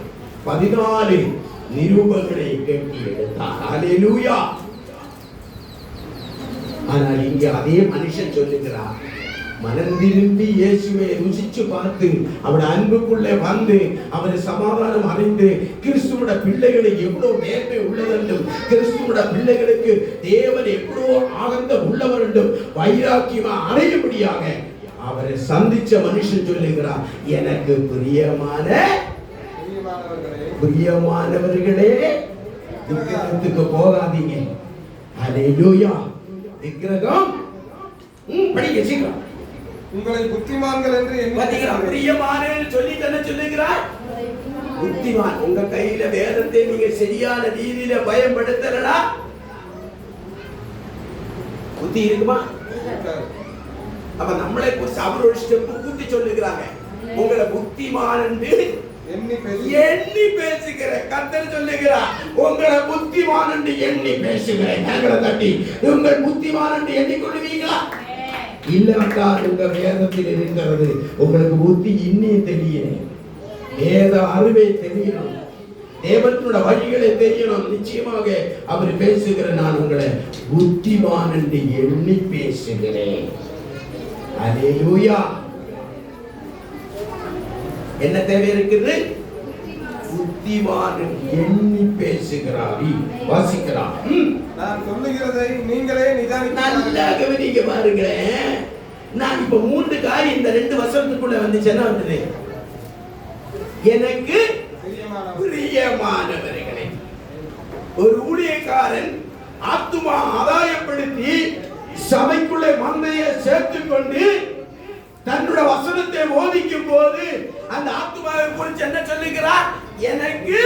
14 நிரூபங்களை கட்டி எடுத்தார். அல்லேலூயா. ஆனால் இங்கே அதே மனுஷன் சொல்லுகிறார், மனம் திரும்பி இயேசுவை ருசிச்சு பார்த்து அவருடைய அன்புக்குள்ளே வந்து அவரை சமாதானம் அடைந்து கிறிஸ்துவோட பிள்ளைகளை எவ்வளவு மேன்மை உள்ளதென்றும் கிறிஸ்துவோட பிள்ளைகளுக்கு தேவன் எவ்வளவு ஆனந்த உள்ளவர் என்றும் வைராக்கியமா அடையும்படியாக அவரை சந்திச்ச மனுஷன் சொல்லுகிறார், எனக்கு பிரியமானவர்களே விக்கிரகத்துக்கு போகாதீங்க. அல்லேலூயா. விக்கிரகம் படிக்க சீக்கிரம். உங்களை புத்திமான்கள் என்று பிரியமானேன்னு சொல்லி என்ன சொல்லுகிறார்? புத்திமான். உங்க கையில வேதத்தை நீங்க சரியான ரீதியில பயன்படுத்தலடா, புத்தி இருக்குமா? அப்ப நம்மளை அவரோட ஸ்டெப் கூட்டி சொல்லுகிறாங்க, உங்களை புத்திமான் என்று எண்ணி பேசுகிறேன். கர்த்தர் சொல்லுகிறார், உங்களை புத்திமான் என்று எண்ணி பேசுகிறேன். எங்களை தட்டி உங்கள் புத்திமான் என்று எண்ணிக்கொள்வீங்களா? இல்லைன்றால் உங்க வேதத்தில் இருக்கிறது. உங்களுக்கு புத்தி இன்னும் தெரியல, வேத அறிவை தெரியணும், தேவனுடைய வழிகளை தெரியணும். நிச்சயமாக அவர் பேசுகிற, நான் உங்களை புத்திமான் என்று எண்ணி பேசுகிறேன். அல்லேலூயா. என்ன தேவை இருக்குது? புத்திமான் எண்ணி பேசுகிறார், வாசிக்கிறார். நான் சொல்லுகிறதை நீங்களே நல்லா கவனிக்க பாருங்களேன். நான் இப்ப 3 காரியம் இந்த 2 வசனத்துக்குள்ள வந்துச்சேன்னா வந்தது. எனக்கு பிரியமானவர்களே, ஒரு ஊழியக்காரன் ஆத்துமா ஆதாயப்படுத்தி சபைக்குள்ளே மந்தையை சேர்த்துக் கொண்டு தன்னுடைய வசனத்தை போதிக்கும் போது அந்த ஆத்துமாவை குறித்து என்ன சொல்லுகிறார்? எனக்கு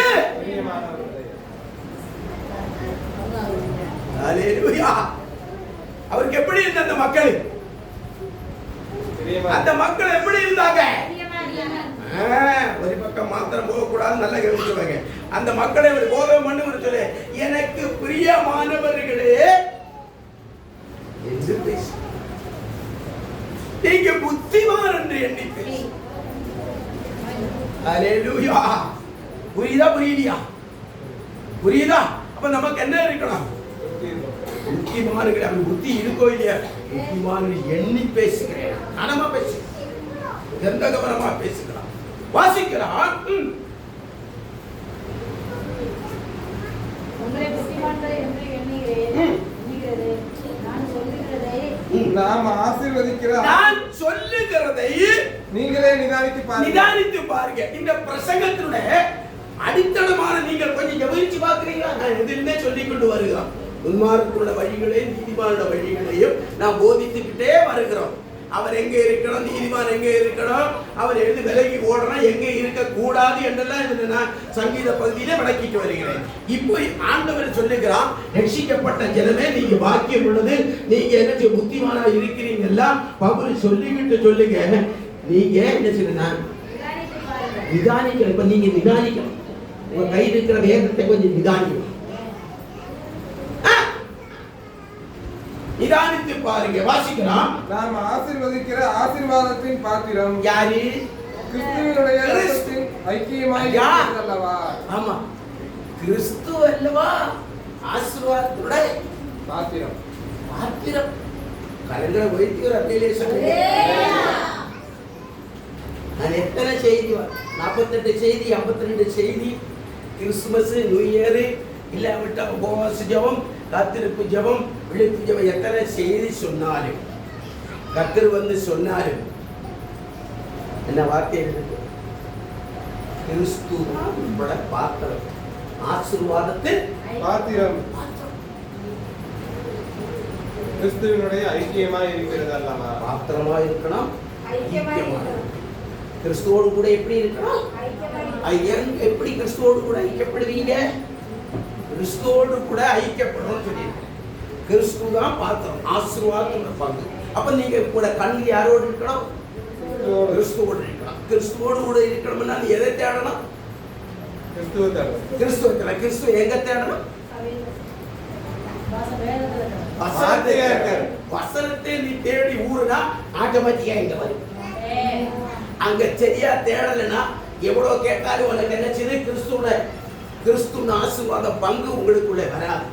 அல்லேலூயா. அவருக்கு எப்படி இருந்த அந்த மக்கள்? அந்த மக்கள் எப்படி இருந்தாங்க? ஒரு பக்கம் மாத்திரம் போகக்கூடாது, நல்லா கவனிச்சுவாங்க. அந்த மக்களை ஒரு போதம் பண்ணி ஒரு சொல்லு, எனக்கு பிரியமானவர்களே என்று பேசு. நீங்க புத்திமான் என்று எண்ணி பேசு. அல்லேலூயா. புரியுதா புரியலையா? புரியுதா? அப்ப நமக்கு என்ன இருக்கணும்? புத்திமான்கள். அவன் புத்தி இருக்கோ இல்லையா? புத்திமான்கள் எண்ணி பேசுகிறேன். கனமா பேசு, எந்த கவனமா பேசுகிறான், வாசிக்கிறான். உங்களை புத்திமான்கள் என்று எண்ணுகிறேன். நாம் ஆசீர்வதிக்கிற, நான் சொல்லுகிறதை நீங்களே நிதானித்து பாருங்க. இந்த பிரசங்கத்தினுடைய அடித்தளமான நீங்கள் கொஞ்சம் கவனிச்சு பார்க்கிறீங்களா? நான் எதிலுமே சொல்லிக் கொண்டு வருகிறோம். உன்மார்க்குள்ள வழிகளையும் நீதிமானோட வழிகளையும் நான் போதித்துக்கிட்டே வருகிறோம். அவர் எங்க இருக்கணும், நீதிமான் எங்க இருக்கணும், அவர் எழுதி விலகி ஓடணும், எங்க இருக்க கூடாது என்றெல்லாம் இதுல நான் சங்கீத பகுதியிலே விளக்கிட்டு வருகிறேன். இப்போ ஆண்டவர் சொல்லுகிறான், ரட்சிக்கப்பட்ட ஜனமே நீங்க பாக்கியம் உள்ளது, நீங்க என்ன புத்திமானா இருக்கிறீங்கல்ல. பவுல் சொல்லிக்கிட்டு சொல்லுங்க, நீங்க என்ன செய்யணும்னா நிதானிக்கணும். இப்ப நீங்க நிதானிக்கணும். உங்க கையில் இருக்கிற வேதத்தை கொஞ்சம் நிதானிக்கணும், நிதானித்து பாருங்க. வாசிக்கலாம். நாம் ஆசீர்வதிக்கிற ஆசீர்வாதத்தின் பாத்திரம் யாரு? கிறிஸ்துவினுடைய இரத்தத்தின் ஐக்கியமாய் இருக்கிறது அல்லவா? ஆமா, கிறிஸ்து அல்லவா ஆசீர்வாதத்துடைய பாத்திரம். பாத்திரம். கரங்களை உயர்த்தி ஒரு அப்படியே சொல்லுங்க. நான் எத்தனை செய்தி 48 செய்தி 52 செய்தி கிறிஸ்துமஸ், நியூ இயர், இல்லாவிட்ட உபவாச ஜெபம், காத்திருப்பு ஜெபம், விழிப்பு ஜெபம், எத்தனை செய்தி சொன்னாலும் கர்த்தர் வந்து சொன்னாலும் என்ன வார்த்தை இருக்கு? கிறிஸ்து தான் உங்களோட பாத்திரம், ஆசீர்வாதத்தின் பாத்திரம், கிறிஸ்துவினுடைய ஐக்கியமாய் இருக்கிறது அல்லவா? பாத்திரமா இருக்கணும், கிறிஸ்துவோடு கூட எப்படி இருக்கணும்? எப்படி கிறிஸ்துவோடு கூட ஐக்கியப்படுவீங்க? கிறிஸ்துவோடு கூட ஐக்கியப்படணும்னு சொல்லியிருக்கேன். கிறிஸ்து தான் பாத்திரம், ஆசீர்வாதம் பங்கு. அப்ப நீங்க கூட கண் யாரோடு இருக்கணும்? கிறிஸ்துவோடு இருக்கணும். கிறிஸ்துவோடு கூட இருக்கணும்னா நீ எதை தேடணும்? கிறிஸ்துவ. கிறிஸ்துவ எங்க தேடணும்? வசனத்தை நீ தேடி ஊருனா ஆட்டோமேட்டிக்கா இங்க வரும். அங்க சரியா தேடலைன்னா எவ்வளவு கேட்டாலும் உனக்கு என்ன செய்யுது? கிறிஸ்துவின் ஆசீர்வாத பங்கு உங்களுக்குள்ள வராது.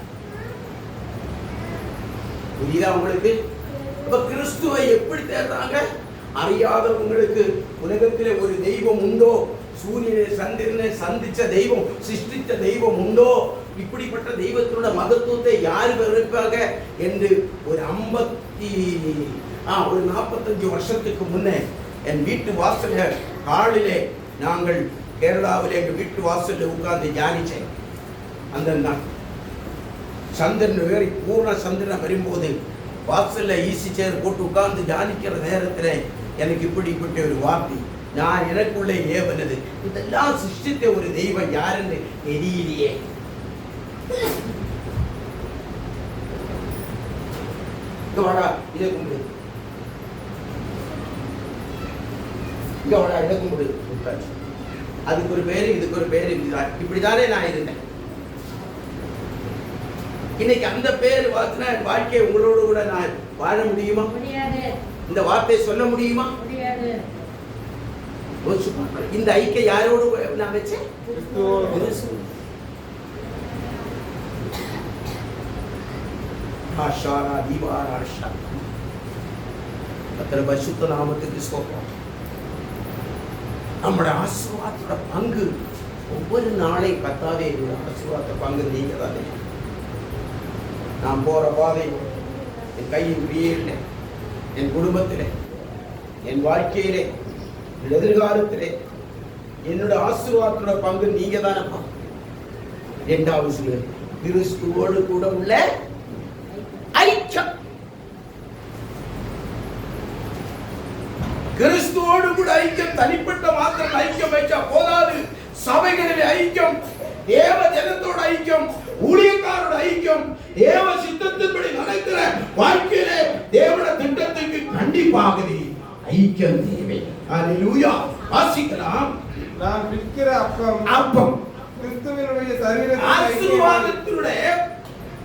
புரியுதா உங்களுக்கு? இப்ப கிறிஸ்துவை எப்படி தேடுறாங்க? அறியாத உங்களுக்கு உலகத்திலே ஒரு தெய்வம் உண்டோ? சூரியனை சந்திரனை சந்திச்ச தெய்வம், சிருஷ்டித்த தெய்வம் உண்டோ? இப்படிப்பட்ட தெய்வத்தினோட மகத்துவத்தை யார் விவரிப்பாங்க என்று ஒரு 45 வருஷத்துக்கு முன்னே என் வீட்டு வாசல்ல காலிலே நாங்கள் கேரளாவில் எங்கள் வீட்டு வாசல்ல உட்கார்ந்து தியானிச்சேன். அந்த நாள் சந்திரன் வேறு பூர்ண சந்திரன் வரும்போது வாசல்ல ஈசி சேர் போட்டு உட்கார்ந்து தியானிக்கிற நேரத்தில் எனக்கு இப்படிப்பட்ட ஒரு வார்த்தை, நான் எனக்குள்ளே ஏவனது இதெல்லாம் சிருஷ்டித்த ஒரு தெய்வம் யாருன்னு தெரியலையே. இதை கும்பிடு, இதை கும்பிடு. அதுக்கு ஒரு பேரு, இதுக்கு ஒரு பேரு, இப்படிதானே நான் இருந்தேன். இன்னைக்கு அந்த பேர் வாத்தினா வாழ்க்கையை உங்களோடு கூட நான் வாழ முடியுமா? இந்த வார்த்தையை சொல்ல முடியுமா? இந்த ஐக்கியம் யாரோடு நான் வச்சேன்? பரிசுத்த நாமத்துக்கு ஸ்தோத்திரம். நம்முடைய ஆசீர்வாதத்தோட பங்கு ஒவ்வொரு நாளை கர்த்தாவே, ஆசீர்வாத பங்கு நீங்க தானே. நான் போற பாதை, என் கையின் கிரியையிலே, என் குடும்பத்திலே, என் வாழ்க்கையிலே, என் எதிர்காலத்திலே என்னோட ஆசீர்வாதத்தோட பங்கு நீங்க தானப்பா. இரண்டாவது சொல்லுங்க, கிறிஸ்துவோடு கூட உள்ள ஐக்கியம். கிறிஸ்துவோடு கூட ஐக்கியம், தனிப்பட்ட மாத்திரம் ஐக்கியம் வைச்சா போதாது. சபைகளில் ஐக்கியம், தேவ ஜனத்தோட ஐக்கியம், ஊழியக்காரோட ஐக்கியம், தேவ சித்தத்தின்படி நடக்கிற வாழ்க்கையிலே தேவனுடைய திட்டத்துக்கு கண்டிப்பாக ஐக்கியம் தேவை. அல்லேலூயா. வாசிக்கலாம். நான் விற்கிற அப்பம் கிறிஸ்துவினுடைய சரீரத்தின் ஆசீர்வாதத்தினுடைய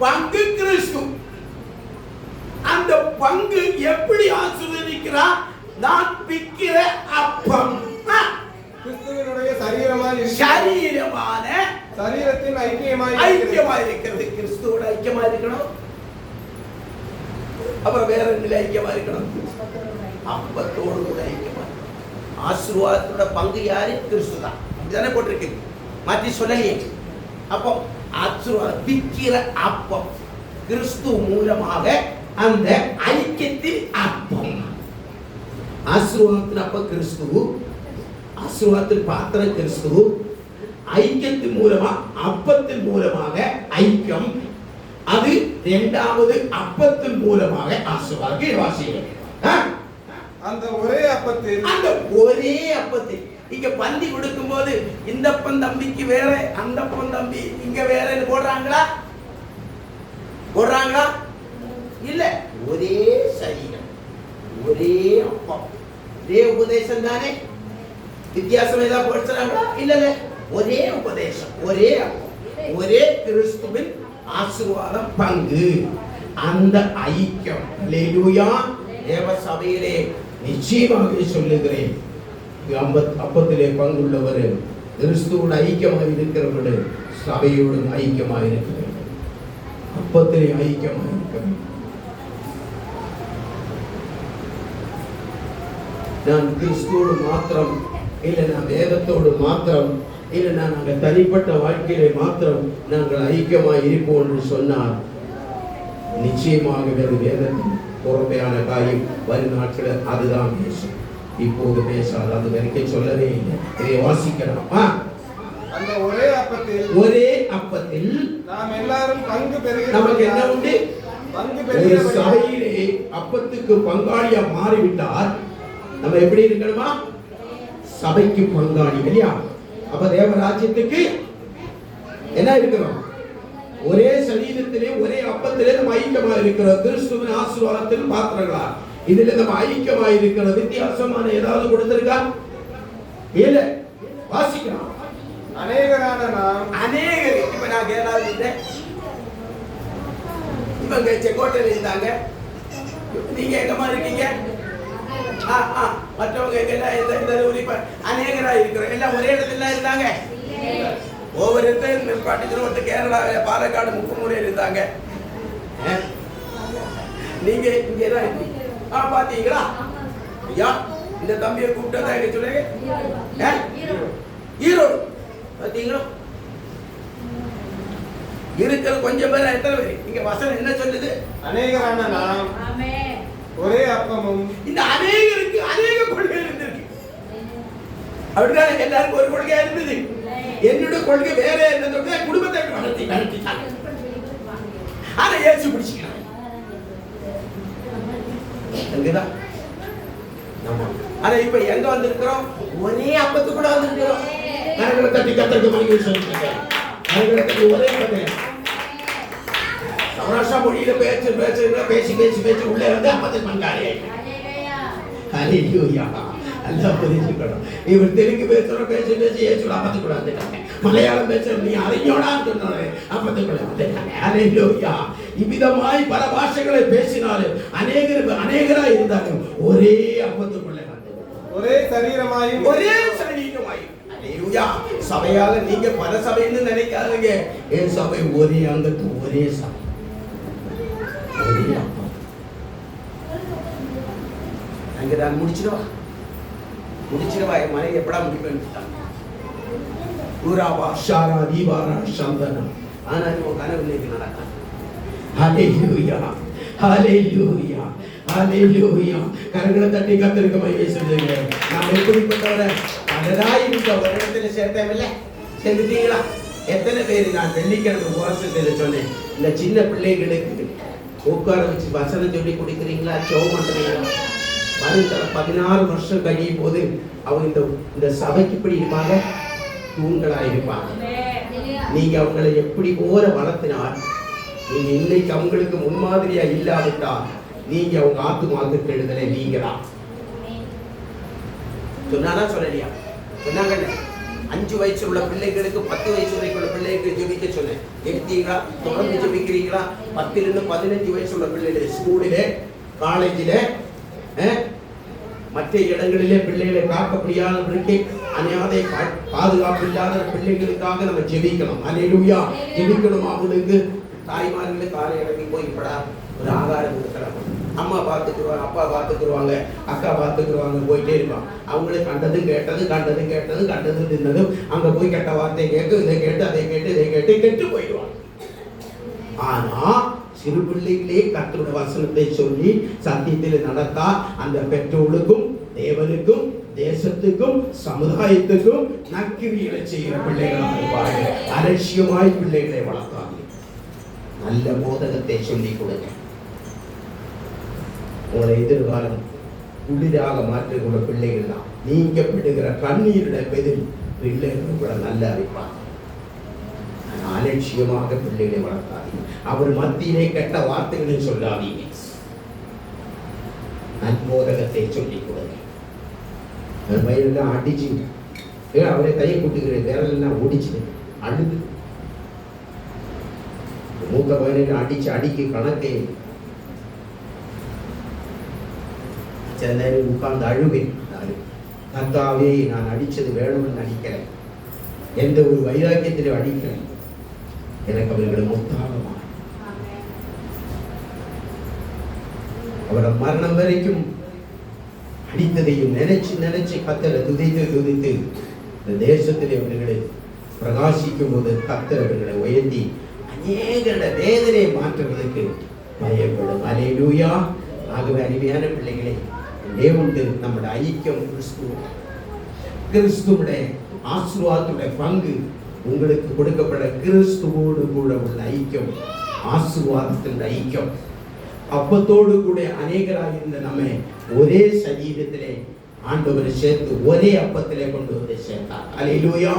பங்கு கிறிஸ்து. அந்த பங்கு எப்படி ஆசீர்வதிக்கிறார்? நான் விற்கிற அப்பம் கிறிஸ்துவினுடைய சரீரமான சரீரத்தின் ஐக்கியமாய் இருக்கிறது. கிறிஸ்துவோட ஐக்கியமா இருக்கணும். அப்புறம் வேற என்ன ஐக்கியமா இருக்கணும்? அப்பத்தோடு கூட ஐக்கியமா. ஆசீர்வாதத்தோட பங்கு யாரு? கிறிஸ்து தான். அப்படிதானே போட்டிருக்கு, மாற்றி சொல்லலையே. அப்போ ஆசீர்வாதம் விற்கிற அப்பம் கிறிஸ்து மூலமாக அந்த ஐக்கியத்தின் அப்பம். ஆசீர்வாதத்தின் அப்பம் கிறிஸ்து, ஆசீர்வாதத்தின் பாத்திரம் கிறிஸ்து, ஐக்கியத்தின் மூலமா அப்பத்தின் மூலமாக ஐக்கியம். அது இரண்டாவது அப்பத்தின் மூலமாக ஆசீர்வாதம். வாசிக்கிறேன். அந்த ஒரே அப்பத்தில், அந்த ஒரே அப்பத்தில் இங்க பந்தி கொடுக்கும் போது இந்த அப்பன் தம்பிக்கு வேற, அந்த அப்பன் தம்பி இங்க வேறன்னு போடுறாங்களா? போடுறாங்களா? இல்ல. ஒரே சரீரம், ஒரே அப்பம், ஒரே உபதேசம் தானே. வித்தியாசம் ஏதாவது போடுறாங்களா? இல்ல. ஒரே உபதேசம், ஒரே அப்பம், ஒரே கிறிஸ்துவின் ஆசீர்வாதம் பங்கு. அந்த ஐக்கியம். அல்லேலூயா. தேவ சபையிலே நிச்சயமாக சொல்லுகிறேன், அப்பத்திலே பங்குள்ளவர் கிறிஸ்துவோடு ஐக்கியமாக இருக்கிறவர்கள் சபையோடு ஐக்கியமாக இருக்கிற வேண்டும். அப்பத்திலே ஐக்கியமாக இருக்க வேண்டும். நான் கிறிஸ்துவோடு மாத்திரம் இல்லை, நான் வேதத்தோடு மாத்திரம் இல்லை, நாங்கள் தனிப்பட்ட வாழ்க்கையிலே மாத்திரம் நாங்கள் ஐக்கியமாக இருப்போம் என்று சொன்னார், நிச்சயமாக வேதத்தின் பொறுமையான காரியம் வரும் நாட்கள் அதுதான் பேசும். இப்போது பேசாது, அது வரைக்கும் சொல்லவே இல்லை. இதை வாசிக்கலாம். அந்த ஒரே அப்பத்தில், ஒரே அப்பத்தில் நாம் எல்லாரும் பங்கு பெறுகிறோம். நமக்கு என்ன உண்டு? பங்கு ஒரு பெறுகிறோம். சபையிலே அப்பத்துக்கு பங்காளியா மாறிவிட்டார். நம்ம எப்படி இருக்கணுமா? சபைக்கு பங்காளி இல்லையா? அப்ப தேவராஜ்யத்துக்கு என்ன இருக்கிறோம்? ஒரே சரீரத்திலே ஒரே அப்பத்திலே நம்ம ஐக்கியமா இருக்கிறோம். கிறிஸ்துவின் ஆசீர்வாதத்தின் பாத்திரங்களா இதுல நம்ம ஐக்கியமா இருக்கிறோம். வித்தியாசமான ஏதாவது கொடுத்திருக்கா? இல்ல. வாசிக்கலாம். அநேகரான நாம், அநேகர். இப்ப நான் கேளாது இருந்தேன், இவங்க செங்கோட்டையில இருந்தாங்க, நீங்க எங்கம்மா இருக்கீங்க? மற்றவங்க அநேகரா இருக்கிறோம். எல்லாம் ஒரே இடத்துல இருந்தாங்க. ஒவ்வொரு ஒருத்தர் கேரளா, பாலக்காடு, முக்குமுறையில் இருந்தாங்க. நீங்க இங்கதான் இருக்கீங்க. பாத்தீங்களா? ஐயா, இந்த தம்பியை கூப்பிட்டதா எங்க சொல்லுங்க. ஈரோடு பாத்தீங்களா? இருக்கிற கொஞ்சம் பேர் எத்தனை பேர்? இங்க வசனம் என்ன சொல்லுது? அநேகரான நாம், ஒரே அப்பமும். இந்த அநேகருக்கு அநேக கொள்கை இருந்திருக்கு. அப்படிதான் எல்லாருக்கும் ஒரு கொள்கை இருந்தது. என்னோட கொள்கை வேற என்ன? குடும்பத்தை நடத்திட்டாங்க. அதை ஏற்று பிடிச்சிக்கிறாங்க. ஆனா இப்ப எங்க வந்திருக்கிறோம்? ஒரே அப்பத்து கூட வந்திருக்கிறோம். கரங்களை தட்டி கத்தருக்கு மணிக்கு சொல்லுங்க. கரங்களை தட்டி ஒரே கதை. சௌராஷ்டிரா மொழியில பேசி பேசி பேசி பேசி உள்ளே வந்து அப்பத்தின் பங்காளி. ஹல்லேலூயா. எல்லாம் புரிஞ்சுக்கணும். இவர் தெலுங்கு பேசுற பேசி ஏசுல அப்பத்துக்குள்ள வந்துட்டாங்க. மலையாளம் பேசுற நீ அறிஞோடான்னு சொன்னோட அப்பத்துக்குள்ள வந்துட்டாங்க. ஹல்லேலூயா. இவ்விதமாய் பல பாஷைகளை பேசினாலும் அநேகரா இருந்தாலும் ஒரே அப்பத்துக்குள்ள வந்தது. ஒரே சரீரமாயும் ஹல்லேலூயா. சபையால நீங்க பல சபைன்னு நினைக்காதீங்க. என் சபை ஒரே அங்கத்து ஒரே சபை, ஒரே அப்பம். அங்க நான் முடிச்சிடுவா என் மனை எப்படா முடிப்பேன். ஊராவா ஷாரா தீவாரா சந்தனம். ஆனா உன் கனவு இன்னைக்கு நடக்கும். ஹல்லேலூயா, ஹல்லேலூயா, ஹல்லேலூயா. கரங்களை தட்டி கர்த்தருக்கு மகிமை சொல்லுங்க. நான் எப்படிப்பட்டவரை அதனாய் இருந்த ஒரு இடத்துல சேர்த்தேன்ல, சேர்ந்துட்டீங்களா? எத்தனை பேர் நான் வெள்ளிக்கிழமை உபவாசத்தில் சொன்னேன், இந்த சின்ன பிள்ளைகளுக்கு உட்கார வச்சு வசனம் சொல்லி கொடுக்குறீங்களா, ஜெபம் பண்றீங்களா? 16 வருஷம் கழியும் போது அவங்க இந்த சபைக்கு இப்படி இருப்பாங்க, தூண்களா இருப்பாங்க. நீங்க அவங்களை எப்படி போற வளர்த்தினால், நீங்க இன்னைக்கு அவங்களுக்கு முன்மாதிரியா இல்லாவிட்டால் நீங்க அவங்க ஆத்துமாக்கு கெடுதலை நீங்களா சொன்னாதான் சொல்லலையா? சொன்னாங்க. 5 வயசு உள்ள பிள்ளைகளுக்கு 10 வயசு வரைக்கும் உள்ள பிள்ளைகளுக்கு ஜெபிக்க சொன்னேன். ஜெபித்தீங்களா? தொடர்ந்து ஜெபிக்கிறீங்களா? 10 லிருந்து 15 வயசு உள்ள பிள்ளைகள் ஸ்கூலிலே, காலேஜிலே, மற்ற இடங்களிலே பிள்ளைகளை காக்க முடியாதவர்களுக்கு அநியாதை பாதுகாப்பு இல்லாத பிள்ளைகளுக்காக நம்ம ஜெபிக்கணும். ஹல்லேலூயா. ஜெபிக்கணும். அவங்களுக்கு தாய்மார்களுக்கு காலை இறங்கி போய் இப்படா ஒரு ஆகாரம் கொடுக்கலாம். அம்மா பார்த்துக்குருவாங்க, அப்பா பார்த்துக்குருவாங்க, அக்கா பார்த்துக்குருவாங்க, போயிட்டே இருப்பாங்க. அவங்களுக்கு கண்டதும் கேட்டதும் தின்னதும் அங்க போய் கெட்ட வார்த்தை கேட்டு இதை கேட்டு அதை கேட்டு இதை கேட்டு கெட்டு போயிடுவாங்க. ஆனா சிறு பிள்ளைகளே கர்த்தருடைய வசனத்தை சொல்லி சத்தியத்தில் நடத்தா அந்த பெற்றோருக்கும் தேவனுக்கும் தேசத்துக்கும் சமுதாயத்துக்கும் நற்கிரிகளை செய்கிற பிள்ளைகளாக இருப்பார்கள். அலட்சியமாய் பிள்ளைகளை வளர்த்தாங்க. நல்ல போதகத்தை சொல்லிக் கொடுங்க. உங்களை எதிர்காலம் குளிராக மாற்றுகிற பிள்ளைகள் தான். நீங்க விடுகிற கண்ணீருடைய பதில் பிள்ளைகள் கூட நல்ல அறிப்பாங்க. அலட்சியமாக பிள்ளைகளை வளர்த்தாதீங்க. அவர் மத்தியிலே கெட்ட வார்த்தைகளை சொல்லாதீங்க. நன்போதகத்தை சொல்லிக் கொடுங்க. வயலெல்லாம் அடிச்சு அவரை கையை கூட்டுகிற விரலெல்லாம் ஒடிச்சு அழுது மூத்த பையனை அடிக்க கணக்கை சில நேரம் உட்கார்ந்து அழுவேன். கர்த்தாவே, நான் அடிச்சது வேணும்னு நடிக்கிறேன், எந்த ஒரு வைராக்கியத்திலும் அடிக்கிறேன், எனக்கு அவர்களை முத்தாகமா அவரை மரணம் வரைக்கும் அடித்ததையும் நினைச்சு கர்த்தரை துதித்து இந்த தேசத்திலே அவர்களை பிரகாசிக்கும் போது கர்த்தர் அவர்களை உயர்த்தி அநேகருடைய வேதனை மாற்றுவதற்கு பயப்படும். ஹல்லேலூயா. ஆகவே அருமையான பிள்ளைகளை, தேவனுடைய நம்முடைய ஐக்கியம் கிறிஸ்துவுடைய ஆசீர்வாதத்துடைய பங்கு உங்களுக்கு கொடுக்கப்பட்ட கிறிஸ்துவோடு கூட உள்ள ஐக்கியம், ஆசீர்வாதத்தின் ஐக்கியம். அப்பத்தோடு கூட அநேகராக இருந்த நம்ம ஒரே சரீரத்திலே ஆண்டவரை சேர்த்து ஒரே அப்பத்திலே கொண்டு வந்து சேர்த்தார். ஹல்லேலூயா.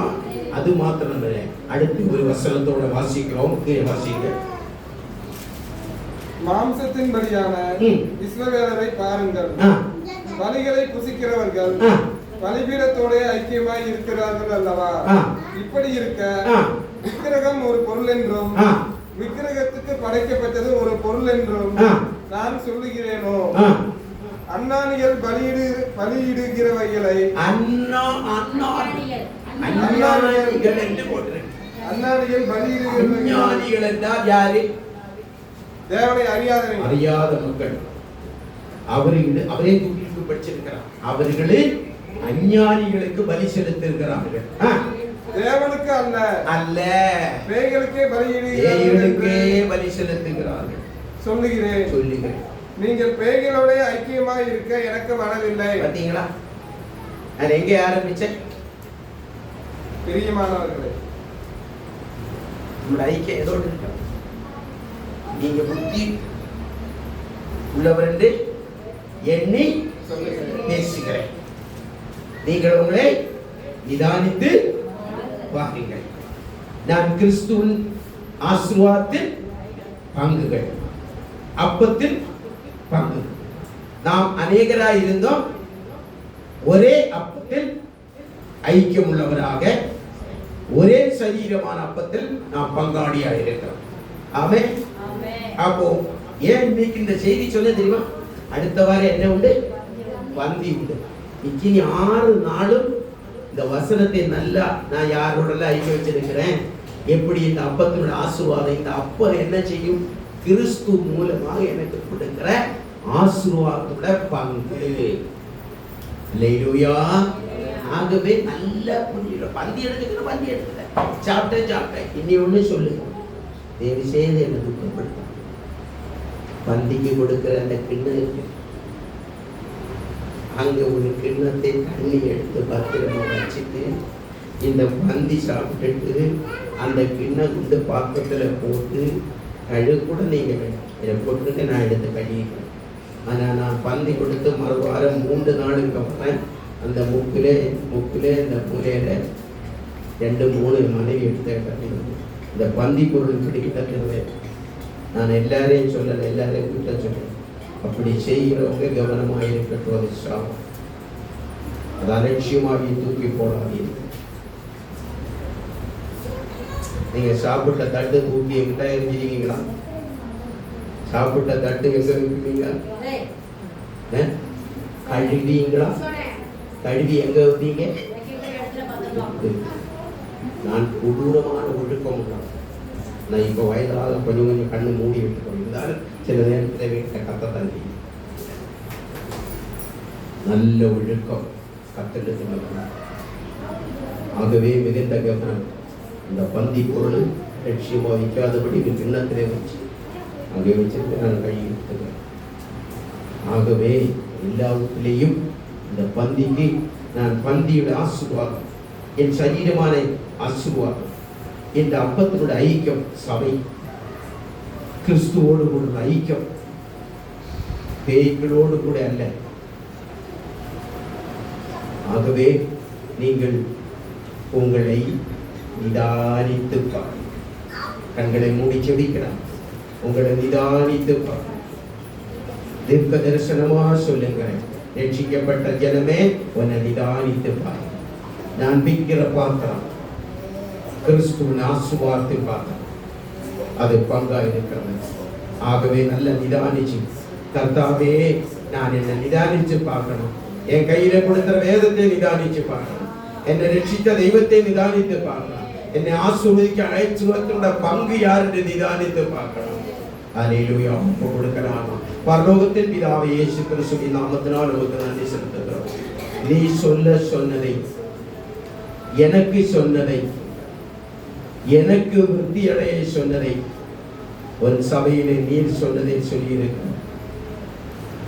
அது மாத்திரமல்ல, அடுத்து ஒரு வசனத்தோட வாசிக்கிறோம். வாசிங்க. மாம்சத்தின்படியான இஸ்ரவேலரை பாருங்கள். பலிகளை புசிக்கிறவர்கள் பலிபீடத்தோட ஐக்கியமாய் இருக்கிறார்கள் அல்லவா? இப்படி இருக்க விக்கிரகம் ஒரு பொருள் என்றும் விக்கிரகத்துக்கு படைக்கப்பட்டது ஒரு பொருள் என்றும் நான் சொல்லுகிறேனோ? அன்னானிகள் பலியிடுகிறவைகளை அஞ்ஞானிகள் என்று போட்டிருக்கு. அன்னானிகள் பலியிடுகிறவைகள் என்றால் யாரு? தேவனை அறியாத மக்கள். அவரே தூக்கி படிச்சிருக்கிறார். அவர்களே அஞ்ஞானிகளுக்கு பலி செலுத்திருக்கிறார்கள். தேவனுக்கு அல்ல பேய்களுக்கே பலி செலுத்துகிறார்கள். சொல்லுகிறேன், நீங்கள் பேய்களோட ஐக்கியமாய் இருக்க எனக்கு மனதில்லை. பார்த்தீங்களா? நான் எங்கே ஆரம்பிச்சேன்? பிரியமானவர்களே, நம்முடைய ஐக்கியம் ஏதோடு இருக்க. நீங்க புத்தி உள்ளவர் என்று எண்ணி பேசுகிறேன். நீங்கள் உங்களை நிதானித்து வாருங்கள். நான் கிறிஸ்துவின் ஆசீர்வாதத்தின் பங்குகள், அப்பத்தில் பங்கு. நாம் அநேகராய் இருந்தோம், ஒரே அப்பத்தில் ஐக்கியம் உள்ளவராக ஒரே சரீரமான அப்பத்தில் நாம் பங்காளியாக இருக்கிறோம். ஆமென். அப்போ ஏன் இன்னைக்கு இந்த செய்தி சொல்ல தெரியுமா? அடுத்த வாரம் என்ன உண்டு? பந்தி உண்டு. இனி 6 நாளும் இந்த வசனத்தை நல்லா நான் யாரோட ஐக்கியம் வச்சிருக்கிறேன். எப்படி இந்த அப்பத்தினோட ஆசீர்வாதம், இந்த அப்பம் என்ன செய்யும்? கிறிஸ்து மூலமாக எனக்கு கொடுக்கிற ஆசீர்வாதத்தோட பங்கு. அல்லேலூயா. ஆகவே நல்ல புரியும். பந்தி எடுத்துக்கிறேன், சாப்பிட்டேன். இனி ஒண்ணு சொல்லுங்க, தேவி செய்து என்ன துக்கப்படுத்த பந்திக்கு கொடுக்கிற அந்த கிண்ணம், அங்க ஒரு கிண்ணத்தை தண்ணி எடுத்து பத்திரமா வச்சுட்டு இந்த பந்தி சாப்பிட்டுட்டு அந்த கிண்ணம் கொண்டு பாத்திரத்துல போட்டு கழுகு கூட நீங்க இதை போட்டுட்டு நான் எடுத்து கழுவிக்கிறேன். ஆனா நான் பந்தி கொடுத்து மறுவாரம் 3 நாளுக்கு அப்புறம் அந்த முக்கிலே இந்த மூலையில 2-3 மனைவி எடுத்து கட்டிடுவேன். இந்த பந்தி பொருள் பிடிக்கிட்டது நான் எல்லாரையும் சொல்லலை, எல்லாரையும் கிட்ட சொல்றேன். அப்படி செய்கிறவங்க கவனமாக இருக்கட்டும். அது அலட்சியமாக தூக்கி போடாதீங்க. நீங்க சாப்பிட்ட தட்டு தூக்கி எங்கிட்ட எரிஞ்சிருக்கீங்களா? சாப்பிட்ட தட்டு எங்க வைப்பீங்க? கழுவிங்களா? கழுவி எங்க வைப்பீங்க? நான் கொடூரமான ஒழுக்கம். நான் இப்போ வயதாக கொஞ்சம் கண்ணு மூடி விட்டு இருந்தாலும் சில நேரத்தில் வீட்டில் கத்த தந்தி நல்ல ஒழுக்கம் கத்தெடுத்து. ஆகவே மிகுந்த கவனம். இந்த பந்தி பொருள் லட்சியமாக வைக்காதபடி கிண்ணத்திலே வச்சு அங்கே வச்சிருந்து நான் கழுவி எடுத்துக்கிறேன். ஆகவே எல்லாத்திலேயும் இந்த பந்திக்கு நான் பந்தியோட ஆசீர்வாதம், என் சரீரமான ஆசீர்வாதம், இந்த அப்பத்தினோட ஐக்கியம், சபை கிறிஸ்துவோடு கூட ஐக்கியம், பேய்களோடு கூட அல்ல. ஆகவே நீங்கள் உங்களை நிதானித்து பாருங்கள். கண்களை மூடி செபிக்கலாம். உங்களை நிதானித்து பாருங்கள். தீர்க்க தரிசனமா சொல்லுகிறேன், ரட்சிக்கப்பட்ட ஜனமே உன்னை நிதானித்து பாருங்கள். நான் விற்கிற பாத்திரம் கிறிஸ்துவின் ஆசீர்வாதத்தை பார்த்தேன், அது பங்கா இருக்கிறது. ஆகவே நல்ல நிதானிச்சு, கர்த்தாவே நான் என்னை நிதானிச்சு பார்க்கணும். என் கையில கொடுத்த வேதத்தை நிதானிச்சு பார்க்கணும். என்னை ரட்சித்த தெய்வத்தை நிதானித்து பார்க்கணும். என்னை ஆசீர்வதிக்க அழைச்சுவத்தோட பங்கு யார் என்று நிதானித்து பார்க்கணும். அல்லேலூயா. ஒப்பு கொடுக்கலாம். பரலோகத்தின் பிதாவே, இயேசு கிறிஸ்துவின் நாமத்தினால் உமக்கு நன்றி செலுத்துகிறோம். நீ சொன்னதை, எனக்கு சொன்னதை, எனக்கு விருத்தி அடைய சொன்னதை, உன் சபையிலே நீர் சொன்னதை சொல்லியிருக்க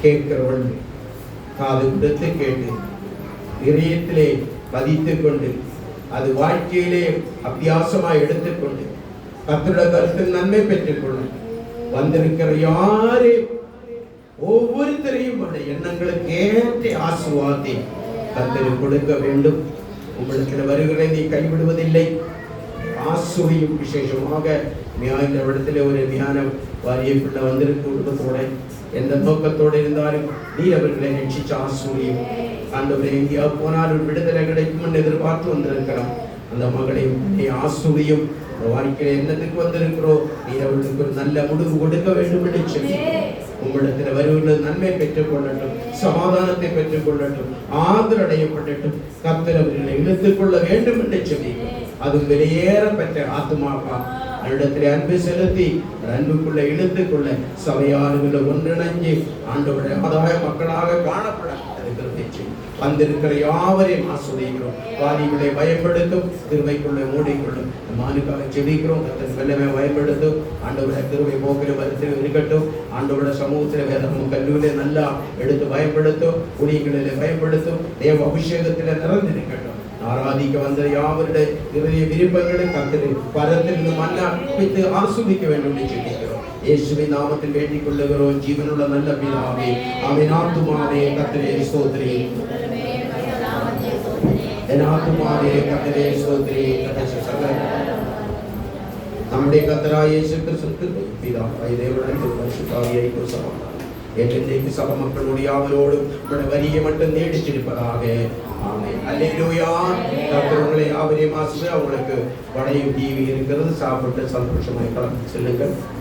கேட்கிறவள் காது கொடுத்து கேட்டு இதயத்திலே பதித்துக் கொண்டு அது வாழ்க்கையிலே அபியாசமாய் எடுத்துக்கொண்டு கர்த்தருடைய கருத்தில் நன்மை பெற்றுக் கொள்ள வந்திருக்கிற யாரே ஒவ்வொருத்தரையும் அந்த எண்ணங்களுக்கு ஏற்ற ஆசீர்வாதத்தை கர்த்தர் கொடுக்க வேண்டும். உங்களுக்கு வருகிற நீ கைவிடுவதில்லை. ஆசீர்வதியும். விசேஷமாக இந்த இடத்துல ஒரு தியான வாரியக்குள்ள வந்திருக்க குடும்பத்தோட எந்த நோக்கத்தோடு இருந்தாலும் நீ அவர்களை ரட்சிச்சு ஆசீர்வதியும். ஆண்டவரே, இந்தியா போனால் ஒரு விடுதலை கிடைக்கும் எதிர்பார்த்து வந்திருக்கிறோம். அந்த மகளை ஆசீர்வதியும். வாழ்க்கையில என்னத்துக்கு வந்திருக்கிறோம், நீ அவர்களுக்கு ஒரு நல்ல முடிவு கொடுக்க வேண்டும் என்று சொல்லி உங்களிடத்தில் வருவர்கள் நன்மை பெற்றுக் கொள்ளட்டும், சமாதானத்தை பெற்றுக் கொள்ளட்டும், ஆதரவு அடையப்படட்டும். கர்த்தர் அவர்களை இழுத்துக் கொள்ள வேண்டும் என்று சொல்லி அது வெளியேற பெற்ற ஆத்மாவா அவரிடத்தில் அன்பு செலுத்தி அன்புக்குள்ள இழுத்துக் கொள்ள சபையாளர்களை ஒன்றிணைஞ்சு ஆண்டவருடைய ஆதாய மக்களாக காணப்பட வந்திருக்கிற யாவரையும் ஆசீர்வதிக்கிறோம். வாலிகளை பயன்படுத்தும், கிருபைக்குள்ளே மூடிக்கொள்ளும். மானுக்காக ஜெபிக்கிறோம். கர்த்தர் வெள்ளமே பயன்படுத்தும். ஆண்டவருடைய கிருபை போக்கில வருத்தில் இருக்கட்டும். ஆண்டவருடைய சமூகத்தில் வேதமும் கல்லூரியில நல்லா எடுத்து பயன்படுத்தும். ஊழியர்களிலே பயன்படுத்தும். தேவ அபிஷேகத்தில் நிறந்திருக்கட்டும். ஆராதிக்க வந்த யாவருடைய இருதய விருப்பங்களை கர்த்தர் பரத்திலிருந்து மன்னா வைத்து ஆசீர்வதிக்க வேண்டும் என்று ஜெபிக்கிறோம். இயேசுவின் நாமத்தில் வேண்டிக் கொள்ளுகிறோம். ஜீவனுள்ள நல்ல பிதாவே, ஆமென். ஆத்துமாவே கர்த்தரே ஸ்தோத்திரி, என் ஆத்துமாவே கர்த்தரே ஸ்தோத்திரி. நம்முடைய கர்த்தராகிய இயேசு கிறிஸ்துவின் பிதாவாகிய தேவனுடைய பரிசுத்த ஆவியை சமாதானம் என்றைக்கு சபை மக்களுடைய அவரோடும் உங்களுடைய வரியை மட்டும் நீடிச்சிருப்பதாக. ஆமென். அல்லேலூயா. கர்த்தர் உங்களை யாவரையும் ஆசீர்வதிப்பார். அவங்களுக்கு வடையும் டிவி இருக்கிறது, சாப்பிட்டு சந்தோஷமாய் கலந்து செல்லுங்கள்.